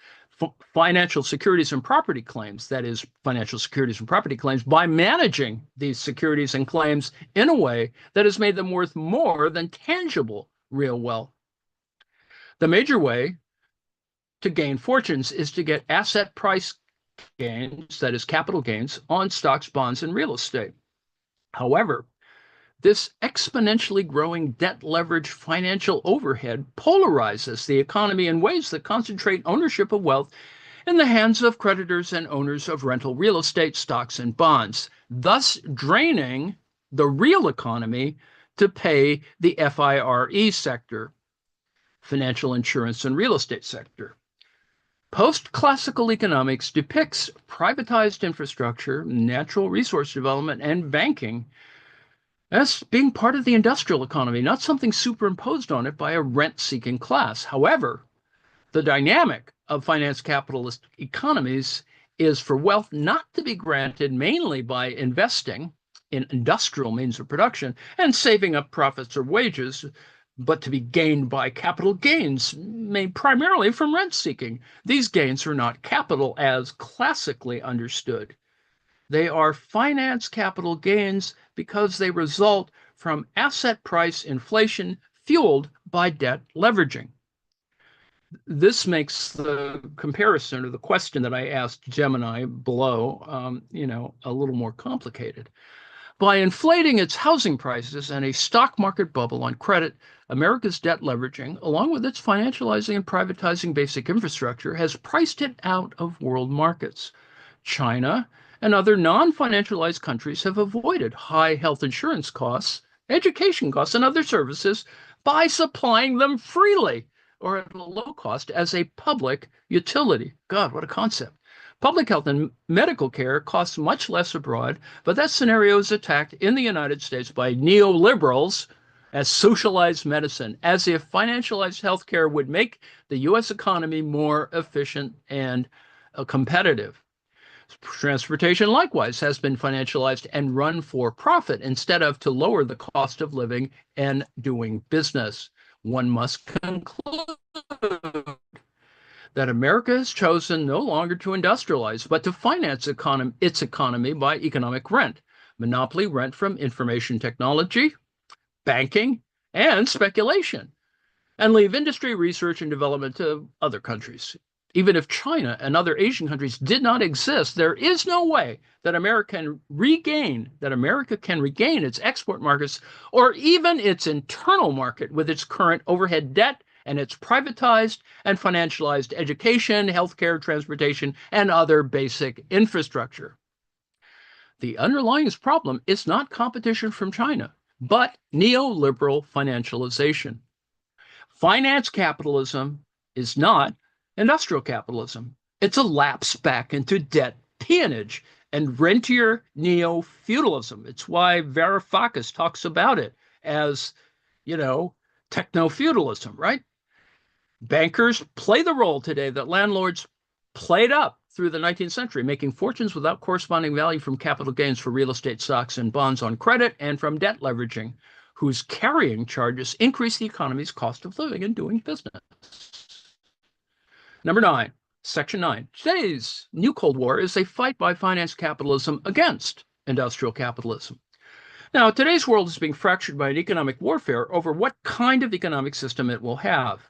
Financial securities and property claims, that is, financial securities and property claims, by managing these securities and claims in a way that has made them worth more than tangible real wealth. The major way to gain fortunes is to get asset price gains, that is, capital gains, on stocks, bonds, and real estate. However, this exponentially growing debt leverage financial overhead polarizes the economy in ways that concentrate ownership of wealth in the hands of creditors and owners of rental real estate, stocks, and bonds, thus draining the real economy to pay the FIRE sector, financial insurance and real estate sector. Post-classical economics depicts privatized infrastructure, natural resource development, and banking as being part of the industrial economy, not something superimposed on it by a rent-seeking class. However, the dynamic of finance capitalist economies is for wealth not to be granted mainly by investing in industrial means of production and saving up profits or wages, but to be gained by capital gains made primarily from rent seeking. These gains are not capital as classically understood. They are finance capital gains because they result from asset price inflation fueled by debt leveraging. This makes the comparison or the question that I asked Gemini below, a little more complicated. By inflating its housing prices and a stock market bubble on credit, America's debt leveraging, along with its financializing and privatizing basic infrastructure, has priced it out of world markets. China and other non-financialized countries have avoided high health insurance costs, education costs, and other services by supplying them freely or at a low cost as a public utility. God, what a concept. Public health and medical care costs much less abroad, but that scenario is attacked in the United States by neoliberals as socialized medicine, as if financialized healthcare would make the U.S. economy more efficient and competitive. Transportation likewise has been financialized and run for profit instead of to lower the cost of living and doing business. One must conclude that America has chosen no longer to industrialize, but to finance its economy by economic rent, monopoly rent from information technology, banking, and speculation, and leave industry, research, and development to other countries. Even if China and other Asian countries did not exist, there is no way that America can regain its export markets or even its internal market with its current overhead debt and its privatized and financialized education, healthcare, transportation, and other basic infrastructure. The underlying problem is not competition from China, but neoliberal financialization. Finance capitalism is not industrial capitalism. It's a lapse back into debt peonage and rentier neo-feudalism. It's why Varoufakis talks about it as, techno-feudalism, right? Bankers play the role today that landlords played up through the 19th century, making fortunes without corresponding value from capital gains for real estate stocks and bonds on credit and from debt leveraging, whose carrying charges increase the economy's cost of living and doing business. Number 9, Section 9. Today's new Cold War is a fight by finance capitalism against industrial capitalism. Now, today's world is being fractured by an economic warfare over what kind of economic system it will have.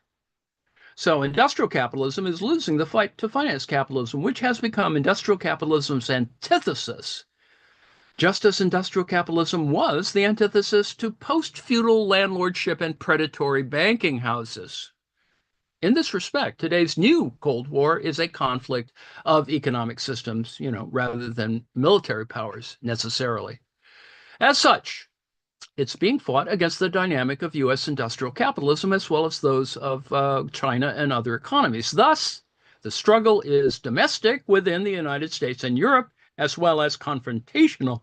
So industrial capitalism is losing the fight to finance capitalism, which has become industrial capitalism's antithesis, just as industrial capitalism was the antithesis to post-feudal landlordship and predatory banking houses. In this respect, today's new Cold War is a conflict of economic systems, rather than military powers necessarily. As such, it's being fought against the dynamic of U.S. industrial capitalism as well as those of China and other economies. Thus, the struggle is domestic within the United States and Europe, as well as confrontational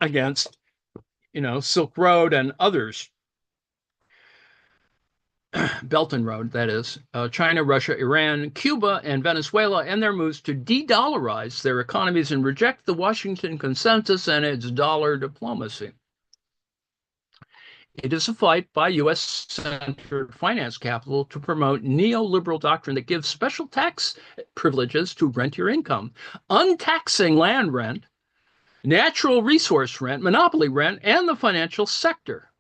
against, Silk Road and others. Belt and Road, that is, China, Russia, Iran, Cuba, and Venezuela, and their moves to de-dollarize their economies and reject the Washington Consensus and its dollar diplomacy. It is a fight by U.S.-centered finance capital to promote neoliberal doctrine that gives special tax privileges to rentier income, untaxing land rent, natural resource rent, monopoly rent, and the financial sector.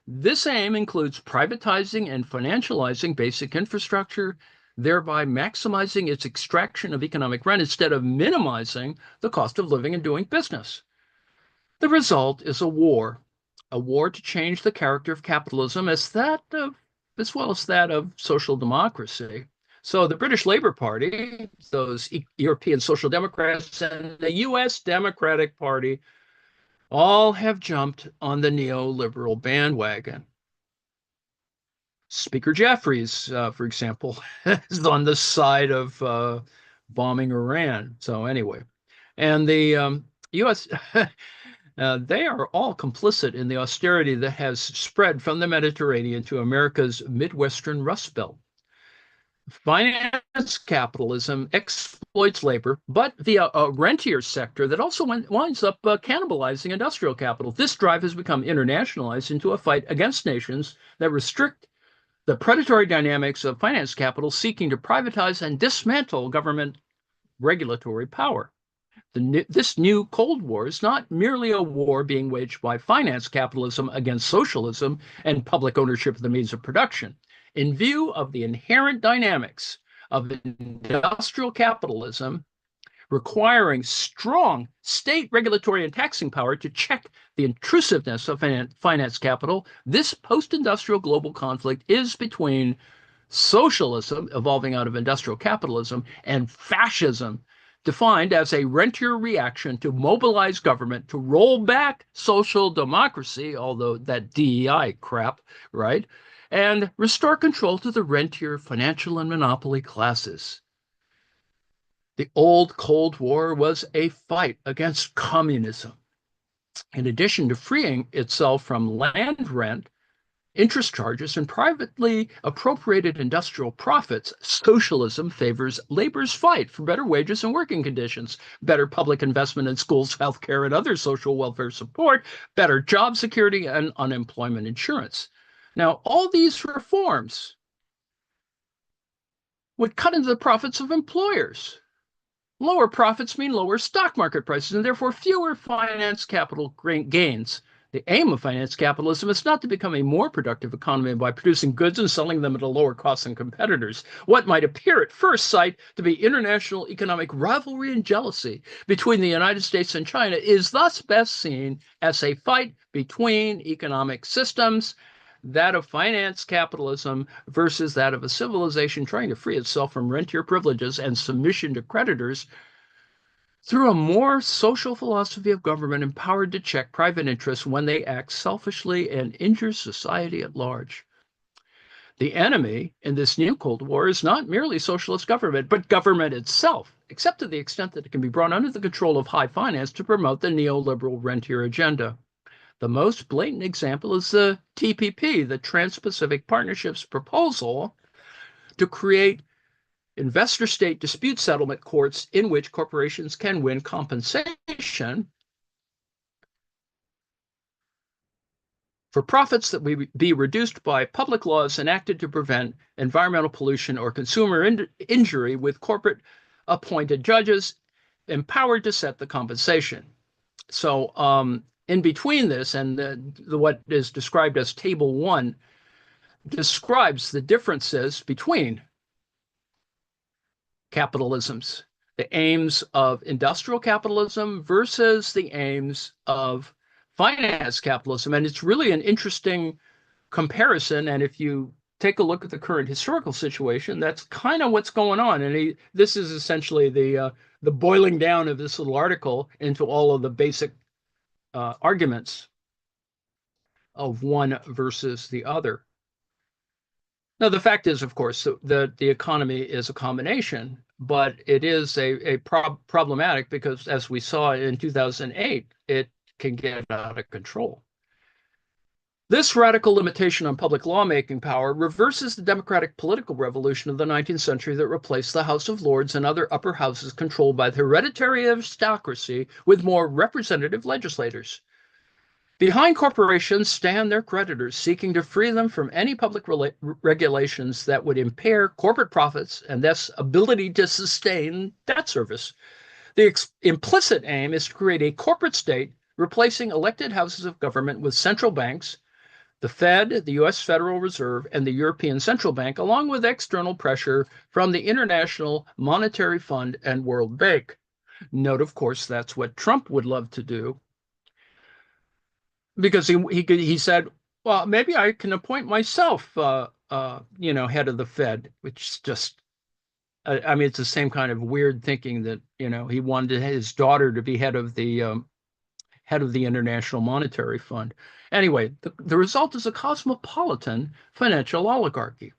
This aim includes privatizing and financializing basic infrastructure, thereby maximizing its extraction of economic rent instead of minimizing the cost of living and doing business. The result is a war to change the character of capitalism as well as that of social democracy. So the British Labour Party, those European Social Democrats, and the U.S. Democratic Party all have jumped on the neoliberal bandwagon. Speaker Jeffries, for example, is on the side of bombing Iran. So anyway, and the U.S. They are all complicit in the austerity that has spread from the Mediterranean to America's Midwestern Rust Belt. Finance capitalism exploits labor, but via a rentier sector that also winds up cannibalizing industrial capital. This drive has become internationalized into a fight against nations that restrict the predatory dynamics of finance capital seeking to privatize and dismantle government regulatory power. This new Cold War is not merely a war being waged by finance capitalism against socialism and public ownership of the means of production. In view of the inherent dynamics of industrial capitalism, requiring strong state regulatory and taxing power to check the intrusiveness of finance capital, this post-industrial global conflict is between socialism, evolving out of industrial capitalism, and fascism, defined as a rentier reaction to mobilize government to roll back social democracy, although that DEI crap, right? And restore control to the rentier financial and monopoly classes. The old Cold War was a fight against communism. In addition to freeing itself from land rent, interest charges, and privately appropriated industrial profits, socialism favors labor's fight for better wages and working conditions, better public investment in schools, healthcare, and other social welfare support, better job security, and unemployment insurance. Now, all these reforms would cut into the profits of employers. Lower profits mean lower stock market prices and therefore fewer finance capital gains. The aim of finance capitalism is not to become a more productive economy by producing goods and selling them at a lower cost than competitors. What might appear at first sight to be international economic rivalry and jealousy between the United States and China is thus best seen as a fight between economic systems, that of finance capitalism versus that of a civilization trying to free itself from rentier privileges and submission to creditors through a more social philosophy of government empowered to check private interests when they act selfishly and injure society at large. The enemy in this new Cold War is not merely socialist government, but government itself, except to the extent that it can be brought under the control of high finance to promote the neoliberal rentier agenda. The most blatant example is the TPP, the Trans-Pacific Partnership's proposal to create investor-state dispute settlement courts in which corporations can win compensation for profits that will be reduced by public laws enacted to prevent environmental pollution or consumer injury, with corporate appointed judges empowered to set the compensation. So in between this and what is described as Table 1 describes the differences between capitalisms, the aims of industrial capitalism versus the aims of finance capitalism. And it's really an interesting comparison. And if you take a look at the current historical situation, that's kind of what's going on. And this is essentially the boiling down of this little article into all of the basic arguments of one versus the other. Now, the fact is, of course, that the economy is a combination, but it is problematic because, as we saw in 2008, it can get out of control. This radical limitation on public lawmaking power reverses the democratic political revolution of the 19th century that replaced the House of Lords and other upper houses controlled by the hereditary aristocracy with more representative legislators. Behind corporations stand their creditors, seeking to free them from any public regulations that would impair corporate profits and thus ability to sustain debt service. The implicit aim is to create a corporate state, replacing elected houses of government with central banks, the Fed, the U.S. Federal Reserve, and the European Central Bank, along with external pressure from the International Monetary Fund and World Bank. Note, of course, that's what Trump would love to do, because he said, well, maybe I can appoint myself, head of the Fed, which is just, I mean, it's the same kind of weird thinking that, he wanted his daughter to be head of the International Monetary Fund. Anyway, the result is a cosmopolitan financial oligarchy.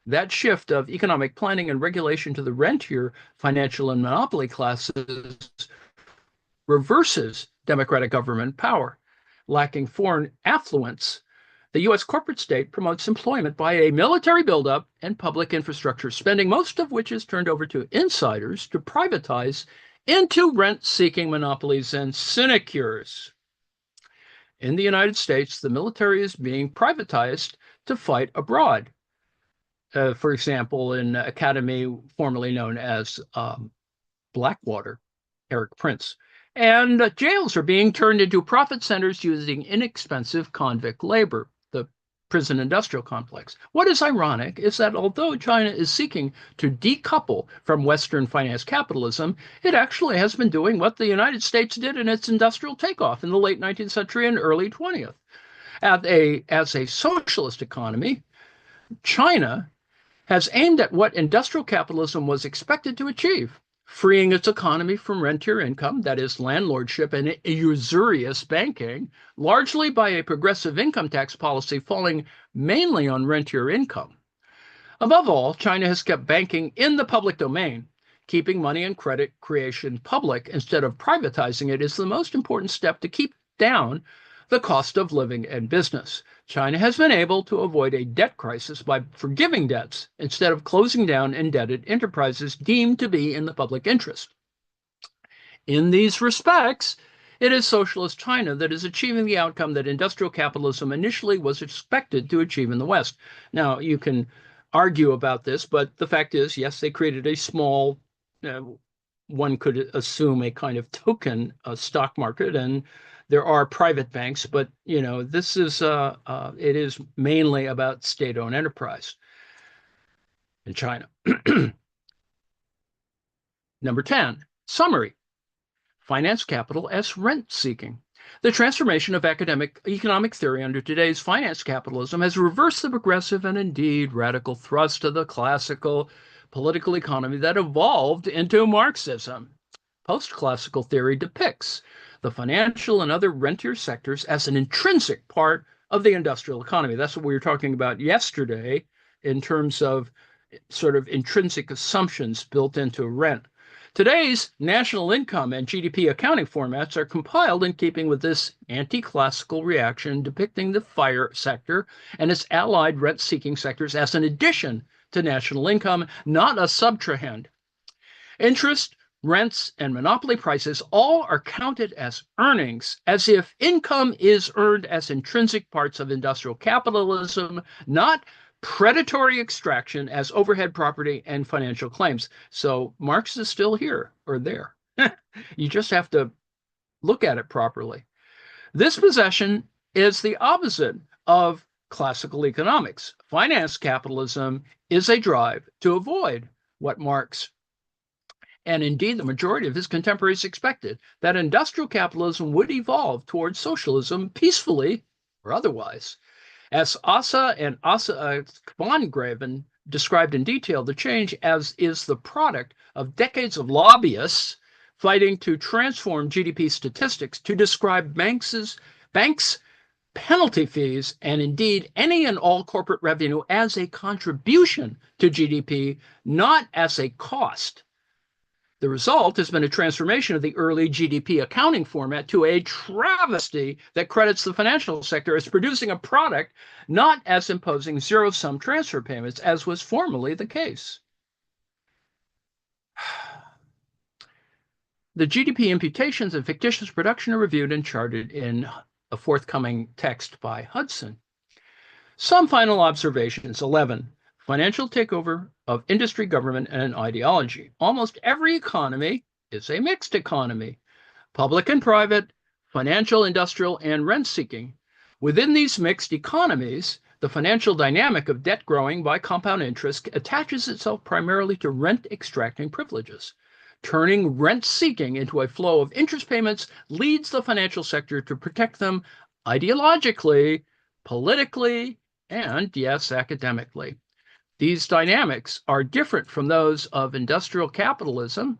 That shift of economic planning and regulation to the rentier financial and monopoly classes reverses democratic government power. Lacking foreign affluence, The U.S. corporate state promotes employment by a military buildup and public infrastructure spending, most of which is turned over to insiders to privatize into rent-seeking monopolies and sinecures. In the United States, the military is being privatized to fight abroad. For example, in Academy, formerly known as Blackwater, Eric Prince. And jails are being turned into profit centers using inexpensive convict labor, the prison industrial complex. What is ironic is that although China is seeking to decouple from Western finance capitalism, it actually has been doing what the United States did in its industrial takeoff in the late 19th century and early 20th. As a socialist economy, China has aimed at what industrial capitalism was expected to achieve, freeing its economy from rentier income, that is, landlordship and usurious banking, largely by a progressive income tax policy falling mainly on rentier income. Above all, China has kept banking in the public domain. Keeping money and credit creation public instead of privatizing it is the most important step to keep down the cost of living and business. China has been able to avoid a debt crisis by forgiving debts instead of closing down indebted enterprises deemed to be in the public interest. In these respects, it is socialist China that is achieving the outcome that industrial capitalism initially was expected to achieve in the West. Now, you can argue about this, but the fact is, yes, they created a small, one could assume a kind of token stock market, and there are private banks, but this is it is mainly about state-owned enterprise in China. Number 10, summary. Finance capital as rent seeking. The transformation of economic theory under today's finance capitalism has reversed the progressive and indeed radical thrust of the classical political economy that evolved into Marxism. Post-classical theory depicts the financial and other rentier sectors as an intrinsic part of the industrial economy. That's what we were talking about yesterday in terms of sort of intrinsic assumptions built into rent. Today's national income and GDP accounting formats are compiled in keeping with this anti-classical reaction, depicting the FIRE sector and its allied rent-seeking sectors as an addition to national income, not a subtrahend. Interest, rents, and monopoly prices all are counted as earnings, as if income is earned as intrinsic parts of industrial capitalism, not predatory extraction as overhead property and financial claims. So Marx is still here or there. You just have to look at it properly. This possession is the opposite of classical economics. Finance capitalism is a drive to avoid what Marx and indeed the majority of his contemporaries expected, that industrial capitalism would evolve towards socialism peacefully or otherwise. As Asa and Kvangraven described in detail, the change as is the product of decades of lobbyists fighting to transform GDP statistics to describe banks' penalty fees and indeed any and all corporate revenue as a contribution to GDP, not as a cost. The result has been a transformation of the early GDP accounting format to a travesty that credits the financial sector as producing a product, not as imposing zero-sum transfer payments, as was formerly the case. The GDP imputations and fictitious production are reviewed and charted in a forthcoming text by Hudson. Some final observations. 11. Financial takeover of industry, government, and ideology. Almost every economy is a mixed economy, public and private, financial, industrial, and rent-seeking. Within these mixed economies, the financial dynamic of debt growing by compound interest attaches itself primarily to rent-extracting privileges. Turning rent-seeking into a flow of interest payments leads the financial sector to protect them ideologically, politically, and, yes, academically. These dynamics are different from those of industrial capitalism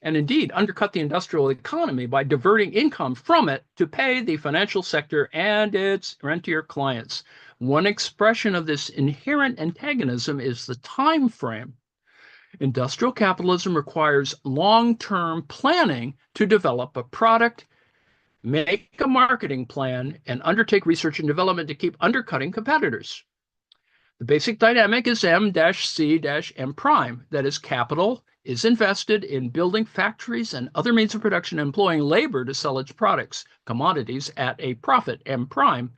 and indeed undercut the industrial economy by diverting income from it to pay the financial sector and its rentier clients. One expression of this inherent antagonism is the time frame. Industrial capitalism requires long-term planning to develop a product make a marketing plan, and undertake research and development to keep undercutting competitors. The basic dynamic is M-C-M prime. That is, capital is invested in building factories and other means of production, employing labor to sell its products, commodities, at a profit, M prime.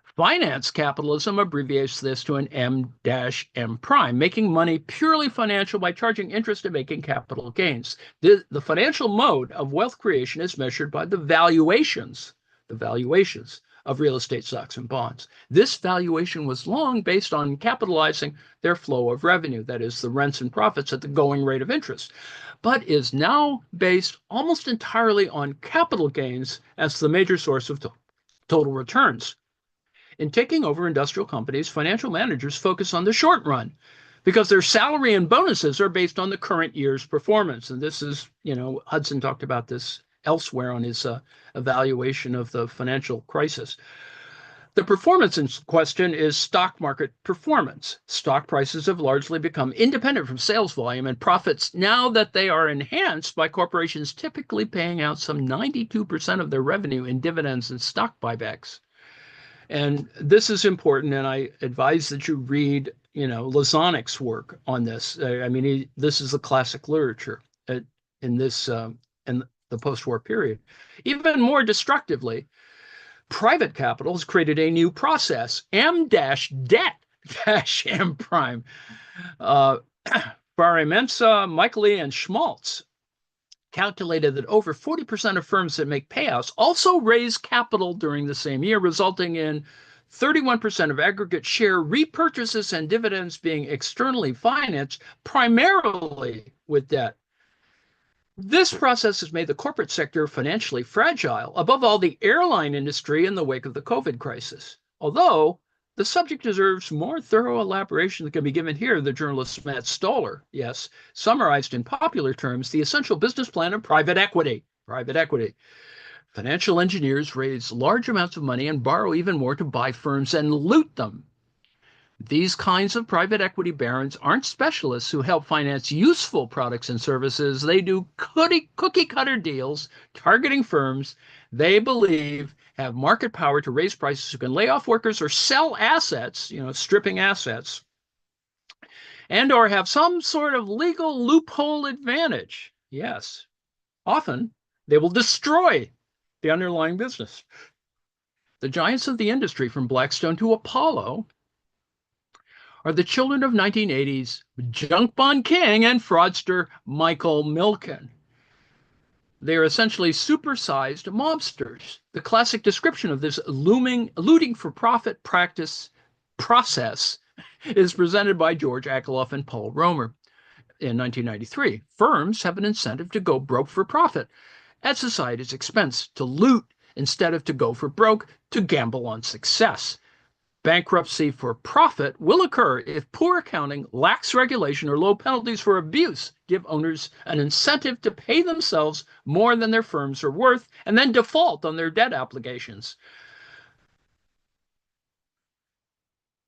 Finance capitalism abbreviates this to an M-M prime, making money purely financial by charging interest and making capital gains. The financial mode of wealth creation is measured by the valuations of real estate stocks and bonds. This valuation was long based on capitalizing their flow of revenue, that is, the rents and profits at the going rate of interest, but is now based almost entirely on capital gains as the major source of total returns. In taking over industrial companies, financial managers focus on the short run because their salary and bonuses are based on the current year's performance. And this is, Hudson talked about this elsewhere on his evaluation of the financial crisis. The performance in question is stock market performance. Stock prices have largely become independent from sales volume and profits now that they are enhanced by corporations typically paying out some 92% of their revenue in dividends and stock buybacks. And this is important, and I advise that you read, Lazanik's work on this. This is the classic literature in this in the post-war period. Even more destructively, private capital has created a new process, M-debt-M prime. Mensa, Michael and Schmaltz calculated that over 40% of firms that make payouts also raise capital during the same year, resulting in 31% of aggregate share repurchases and dividends being externally financed primarily with debt. This process has made the corporate sector financially fragile, above all the airline industry in the wake of the COVID crisis. Although the subject deserves more thorough elaboration than can be given here, the journalist Matt Stoller, summarized in popular terms, the essential business plan of private equity. Financial engineers raise large amounts of money and borrow even more to buy firms and loot them. These kinds of private equity barons aren't specialists who help finance useful products and services. They do cookie-cutter deals targeting firms they believe have market power to raise prices, who can lay off workers or sell assets, stripping assets, and or have some sort of legal loophole advantage. Yes, often they will destroy the underlying business. The giants of the industry, from Blackstone to Apollo, are the children of 1980s junk bond king and fraudster Michael Milken. They are essentially supersized mobsters. The classic description of this looting for profit process is presented by George Akerlof and Paul Romer in 1993. Firms have an incentive to go broke for profit at society's expense, to loot instead of to go for broke, to gamble on success. Bankruptcy for profit will occur if poor accounting, lax regulation, or low penalties for abuse give owners an incentive to pay themselves more than their firms are worth and then default on their debt obligations.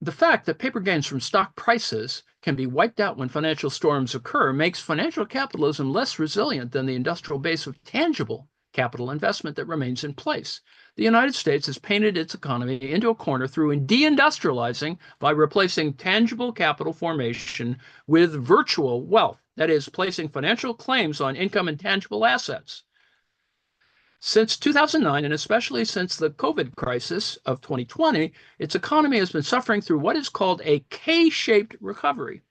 The fact that paper gains from stock prices can be wiped out when financial storms occur makes financial capitalism less resilient than the industrial base of tangible capital investment that remains in place. The United States has painted its economy into a corner through deindustrializing by replacing tangible capital formation with virtual wealth, that is, placing financial claims on income and tangible assets. Since 2009, and especially since the COVID crisis of 2020, its economy has been suffering through what is called a K-shaped recovery.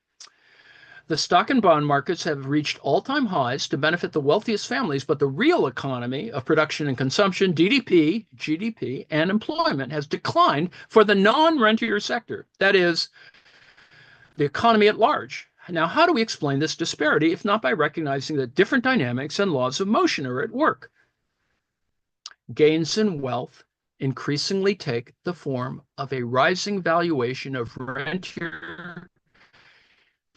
The stock and bond markets have reached all-time highs to benefit the wealthiest families, but the real economy of production and consumption, GDP, and employment has declined for the non-rentier sector, that is, the economy at large. Now, how do we explain this disparity, if not by recognizing that different dynamics and laws of motion are at work? Gains in wealth increasingly take the form of a rising valuation of rentier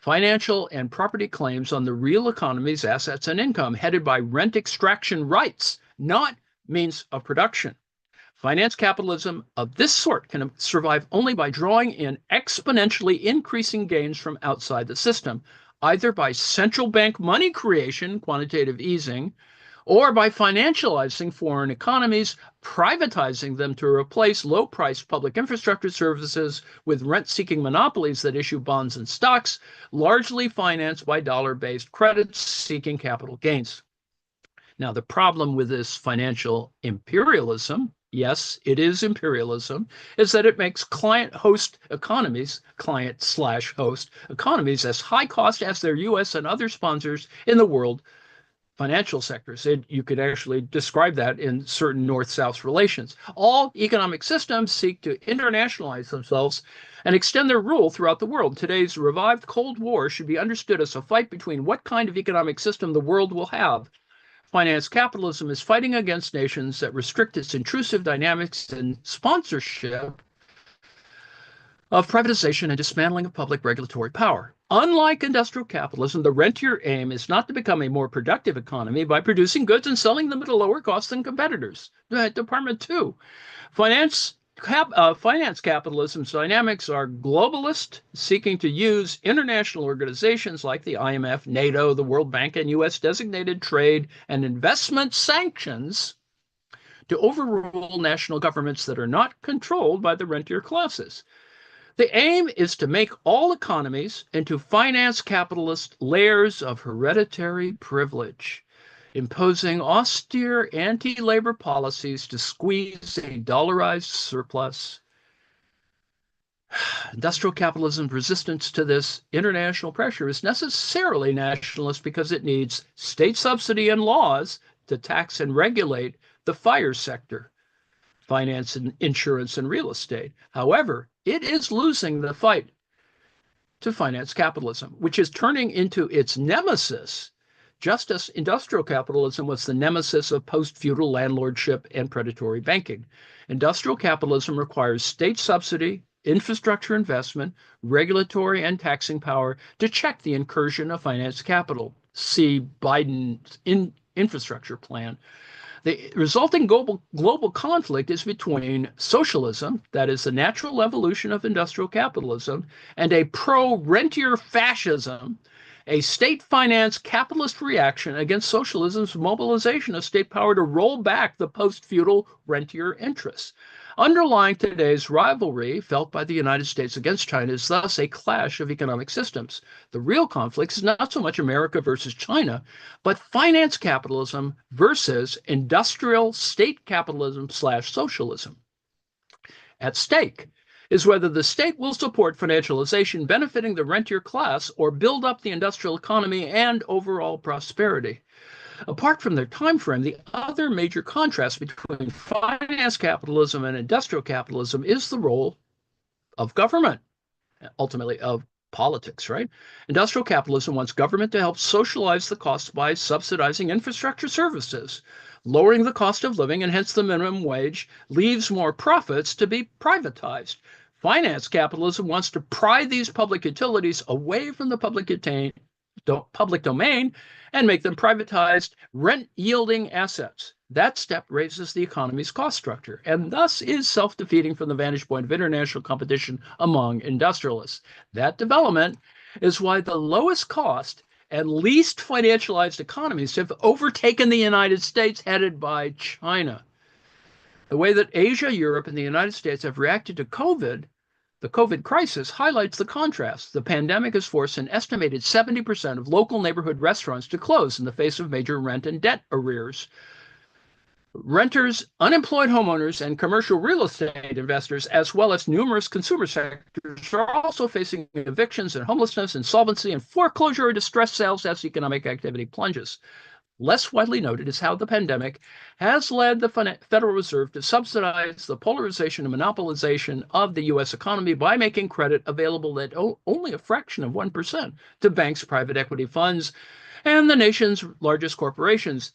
financial and property claims on the real economy's assets and income, headed by rent extraction rights, not means of production. Finance capitalism of this sort can survive only by drawing in exponentially increasing gains from outside the system, either by central bank money creation, quantitative easing, or by financializing foreign economies, privatizing them to replace low-priced public infrastructure services with rent-seeking monopolies that issue bonds and stocks, largely financed by dollar-based credits seeking capital gains. Now, the problem with this financial imperialism, yes, it is imperialism, is that it makes client-host economies, client/host economies, as high cost as their U.S. and other sponsors in the world financial sectors. You could actually describe that in certain North-South relations. All economic systems seek to internationalize themselves and extend their rule throughout the world. Today's revived Cold War should be understood as a fight between what kind of economic system the world will have. Finance capitalism is fighting against nations that restrict its intrusive dynamics and sponsorship of privatization and dismantling of public regulatory power. Unlike industrial capitalism, the rentier aim is not to become a more productive economy by producing goods and selling them at a lower cost than competitors. Department 2. Finance capitalism's dynamics are globalist, seeking to use international organizations like the IMF, NATO, the World Bank, and U.S. designated trade and investment sanctions to overrule national governments that are not controlled by the rentier classes. The aim is to make all economies into finance capitalist layers of hereditary privilege, imposing austere anti-labor policies to squeeze a dollarized surplus. Industrial capitalism's resistance to this international pressure is necessarily nationalist because it needs state subsidy and laws to tax and regulate the FIRE sector, finance and insurance and real estate. However, it is losing the fight to finance capitalism, which is turning into its nemesis, just as industrial capitalism was the nemesis of post-feudal landlordship and predatory banking. Industrial capitalism requires state subsidy, infrastructure investment, regulatory and taxing power to check the incursion of finance capital. See Biden's infrastructure plan. The resulting global conflict is between socialism, that is the natural evolution of industrial capitalism, and a pro-rentier fascism, a state-financed capitalist reaction against socialism's mobilization of state power to roll back the post-feudal rentier interests. Underlying today's rivalry felt by the United States against China is thus a clash of economic systems. The real conflict is not so much America versus China, but finance capitalism versus industrial state capitalism/socialism. At stake is whether the state will support financialization benefiting the rentier class or build up the industrial economy and overall prosperity. Apart from their time frame, the other major contrast between finance capitalism and industrial capitalism is the role of government, ultimately of politics, right? Industrial capitalism wants government to help socialize the costs by subsidizing infrastructure services, lowering the cost of living, and hence the minimum wage leaves more profits to be privatized. Finance capitalism wants to pry these public utilities away from the public domain and make them privatized, rent-yielding assets. That step raises the economy's cost structure and thus is self-defeating from the vantage point of international competition among industrialists. That development is why the lowest cost and least financialized economies have overtaken the United States, headed by China. The way that Asia, Europe, and the United States have reacted to the COVID crisis highlights the contrast. The pandemic has forced an estimated 70% of local neighborhood restaurants to close in the face of major rent and debt arrears. Renters, unemployed homeowners, and commercial real estate investors, as well as numerous consumer sectors, are also facing evictions and homelessness, insolvency, and foreclosure or distressed sales as economic activity plunges. Less widely noted is how the pandemic has led the Federal Reserve to subsidize the polarization and monopolization of the U.S. economy by making credit available at only a fraction of 1% to banks, private equity funds, and the nation's largest corporations,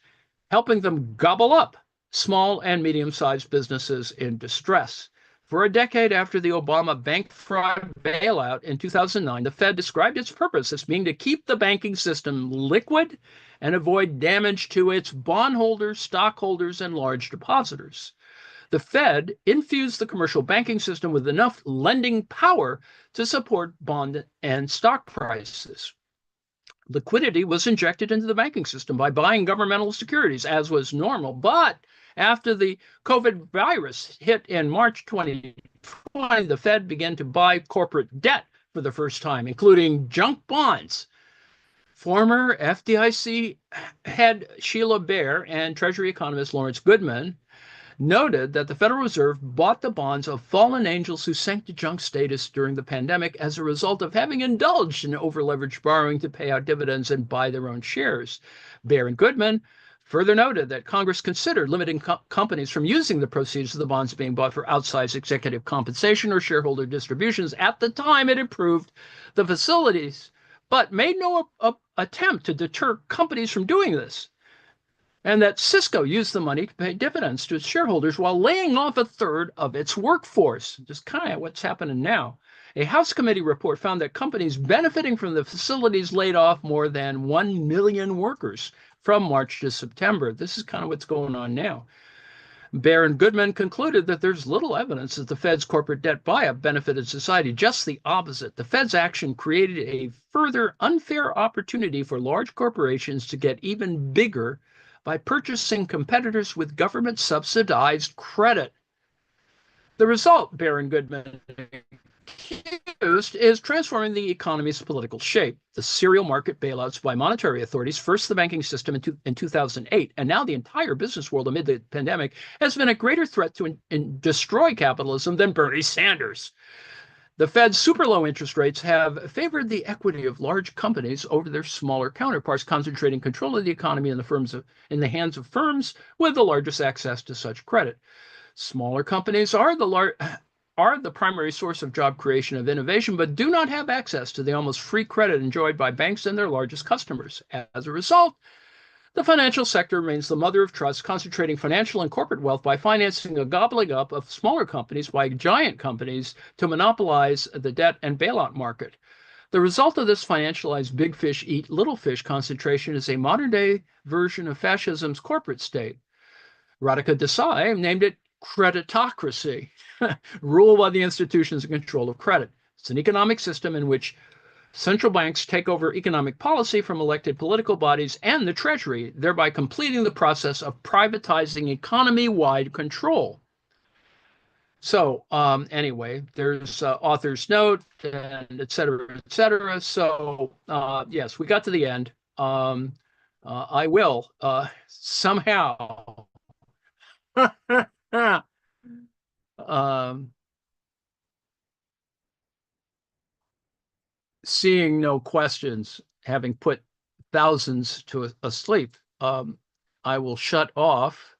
helping them gobble up small and medium-sized businesses in distress. For a decade after the Obama bank fraud bailout in 2009, the Fed described its purpose as being to keep the banking system liquid and avoid damage to its bondholders, stockholders, and large depositors. The Fed infused the commercial banking system with enough lending power to support bond and stock prices. Liquidity was injected into the banking system by buying governmental securities, as was normal. But after the COVID virus hit in March 2020, the Fed began to buy corporate debt for the first time, including junk bonds. Former FDIC head Sheila Bair and Treasury economist Lawrence Goodman noted that the Federal Reserve bought the bonds of fallen angels who sank to junk status during the pandemic as a result of having indulged in overleveraged borrowing to pay out dividends and buy their own shares. Baer and Goodman further noted that Congress considered limiting companies from using the proceeds of the bonds being bought for outsized executive compensation or shareholder distributions at the time it approved the facilities, but made no attempt to deter companies from doing this, and that Cisco used the money to pay dividends to its shareholders while laying off a third of its workforce, just kind of what's happening now. A House committee report found that companies benefiting from the facilities laid off more than 1 million workers from March to September. This is kind of what's going on now. Baer and Goodman concluded that there's little evidence that the Fed's corporate debt buyout benefited society, just the opposite. The Fed's action created a further unfair opportunity for large corporations to get even bigger by purchasing competitors with government-subsidized credit. The result, Baer and Goodman accused, is transforming the economy's political shape. The serial market bailouts by monetary authorities, first the banking system in 2008, and now the entire business world amid the pandemic, has been a greater threat to destroy capitalism than Bernie Sanders. The Fed's super low interest rates have favored the equity of large companies over their smaller counterparts, concentrating control of the economy in the hands of firms with the largest access to such credit. Smaller companies are the primary source of job creation and innovation, but do not have access to the almost free credit enjoyed by banks and their largest customers. As a result, the financial sector remains the mother of trust, concentrating financial and corporate wealth by financing a gobbling up of smaller companies by giant companies to monopolize the debt and bailout market. The result of this financialized big fish eat little fish concentration is a modern-day version of fascism's corporate state. Radhika Desai named it creditocracy, rule by the institutions in control of credit. It's an economic system in which central banks take over economic policy from elected political bodies and the Treasury, thereby completing the process of privatizing economy-wide control. So anyway, there's author's note and et cetera, et cetera. So yes, we got to the end. I will somehow seeing no questions, having put thousands to asleep, I will shut off